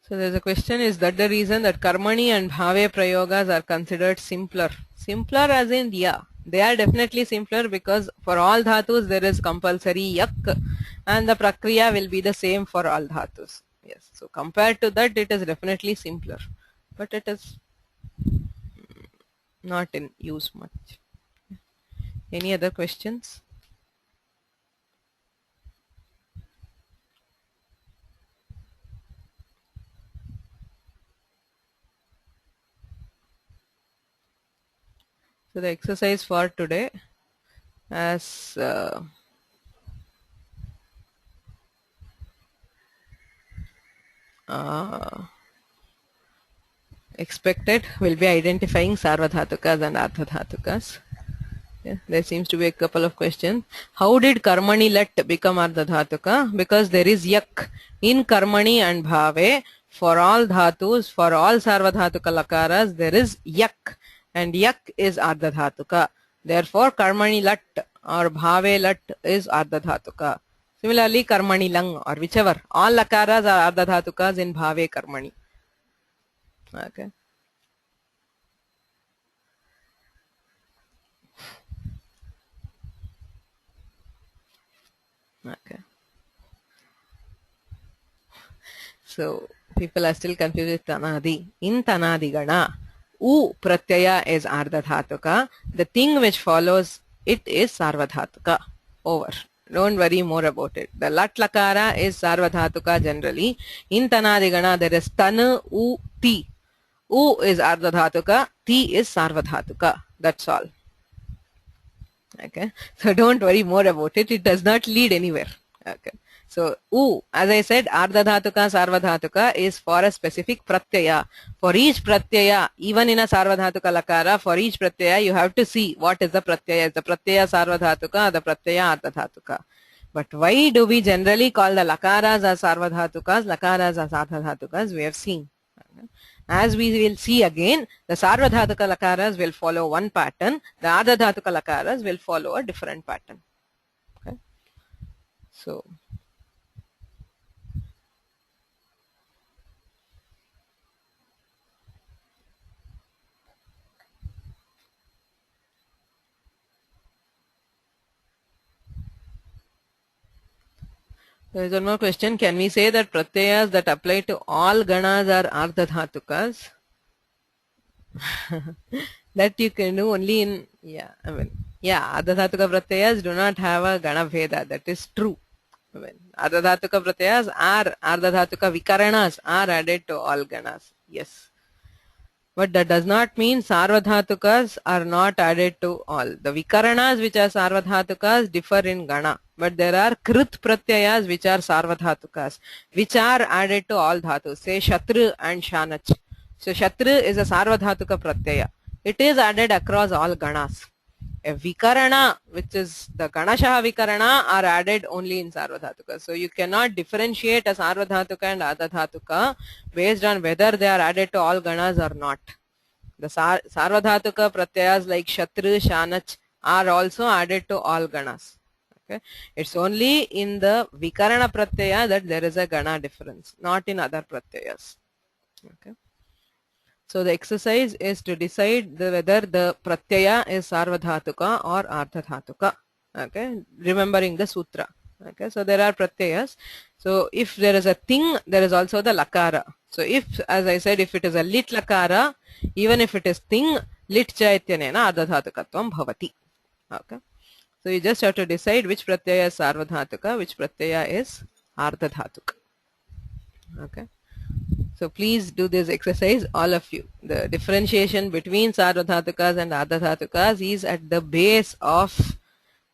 So there's a question, is that the reason that karmani and bhave prayogas are considered simpler? Simpler as in, yeah, they are definitely simpler because for all dhatus there is compulsory yak and the prakriya will be the same for all dhatus. Yes, so compared to that it is definitely simpler, but it is not in use much. Any other questions? So the exercise for today, as expected will be identifying Sarvadhatukas and Ardhadhatukas. Yeah, there seems to be a couple of questions. How did Karmani Lat become Ardhadhatuka? Because there is yak in Karmani and Bhave. For all dhatus, for all Sarvadhatuka lakaras, there is yak, and yak is Ardhadhatuka. Therefore, Karmani Lat or Bhave Lat is Ardhadhatuka. Similarly, Karmani Lang or whichever, all lakaras are Ardhadhatukas in Bhave Karmani. Okay. Okay. So people are still confused with Tanadi. In Tanadi Gana, U Pratyaya is Ardhadhatuka. The thing which follows it is Sarvadhatuka. Over. Don't worry more about it. The Lat Lakara is Sarvadhatuka generally. In Tanadi Gana there is Tanu, U, Ti. U is Ardhadhatuka. Ti is Sarvadhatuka. That's all. Okay, so don't worry more about it. It does not lead anywhere. Okay, so U, as I said, Ardhadhatuka, Sarvadhatuka is for a specific pratyaya. For each pratyaya, even in a Sarvadhatuka lakara, for each pratyaya you have to see what is the pratyaya. Is the pratyaya Sarvadhatuka or the pratyaya Ardhadhatuka? But why do we generally call the lakaras as Sarvadhatukas, lakaras as Ardhadhatukas? We have seen. Okay. As we will see again, the Sarvadhatuka lakaras will follow one pattern, the Ardhadhatuka lakaras will follow a different pattern. Okay. So, there is one more question. Can we say that pratyayas that apply to all ganas are Ardhadhatukas? That you can do only in, Ardhadhatuka pratyayas do not have a gana bheda. That is true. Ardhadhatuka pratyayas are Ardhadhatuka vikaranas are added to all ganas. Yes. But that does not mean Sarvadhatukas are not added to all. The vikaranas which are Sarvadhatukas differ in gana. But there are Krit pratyayas which are Sarvadhatukas, which are added to all dhatus. Say Shatru and Shanach. So Shatru is a Sarvadhatuka pratyaya. It is added across all ganas. A vikarana, which is the Ganashaha vikarana, are added only in Sarvadhatuka. So you cannot differentiate a Sarvadhatuka and Ardhadhatuka based on whether they are added to all ganas or not. The Sarvadhatuka pratyayas like Shatru, Shanach are also added to all ganas. Okay. It's only in the vikarana pratyaya that there is a gana difference, not in other pratyayas. Okay. So the exercise is to decide whether the pratyaya is Sarvadhatuka or Ardhadhatuka. Okay, remembering the sutra. Okay, so there are pratyayas. So if there is a thing, there is also the lakara. So if, as I said, if it is a lit lakara, even if it is thing, lit chaityanena Ardhadhatukatvam bhavati. Okay, so you just have to decide which pratyaya is Sarvadhatuka, which pratyaya is Ardhadhatuka. Okay. So please do this exercise, all of you. The differentiation between Sarvadhatukas and Ardhadhatukas is at the base of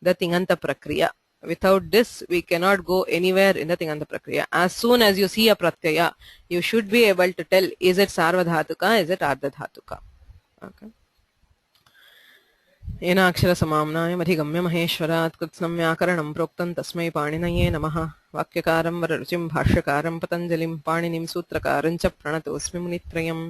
the Tinantaprakriya. Without this, we cannot go anywhere in the Tinantaprakriya. As soon as you see a pratyaya, you should be able to tell, is it Sarvadhatuka, is it Ardhadhatuka. Okay. येनाक्षर समाम्नाय मधिगम्य महेश्वरात् कृत्स्नं व्याकरणं प्रोक्तं तस्मै पाणिनये नमः वाक्यकारं वररुचिं भाष्यकारं पतञ्जलिं पाणिनिं सूत्रकारं च प्रणतोऽस्मि मुनित्रयम्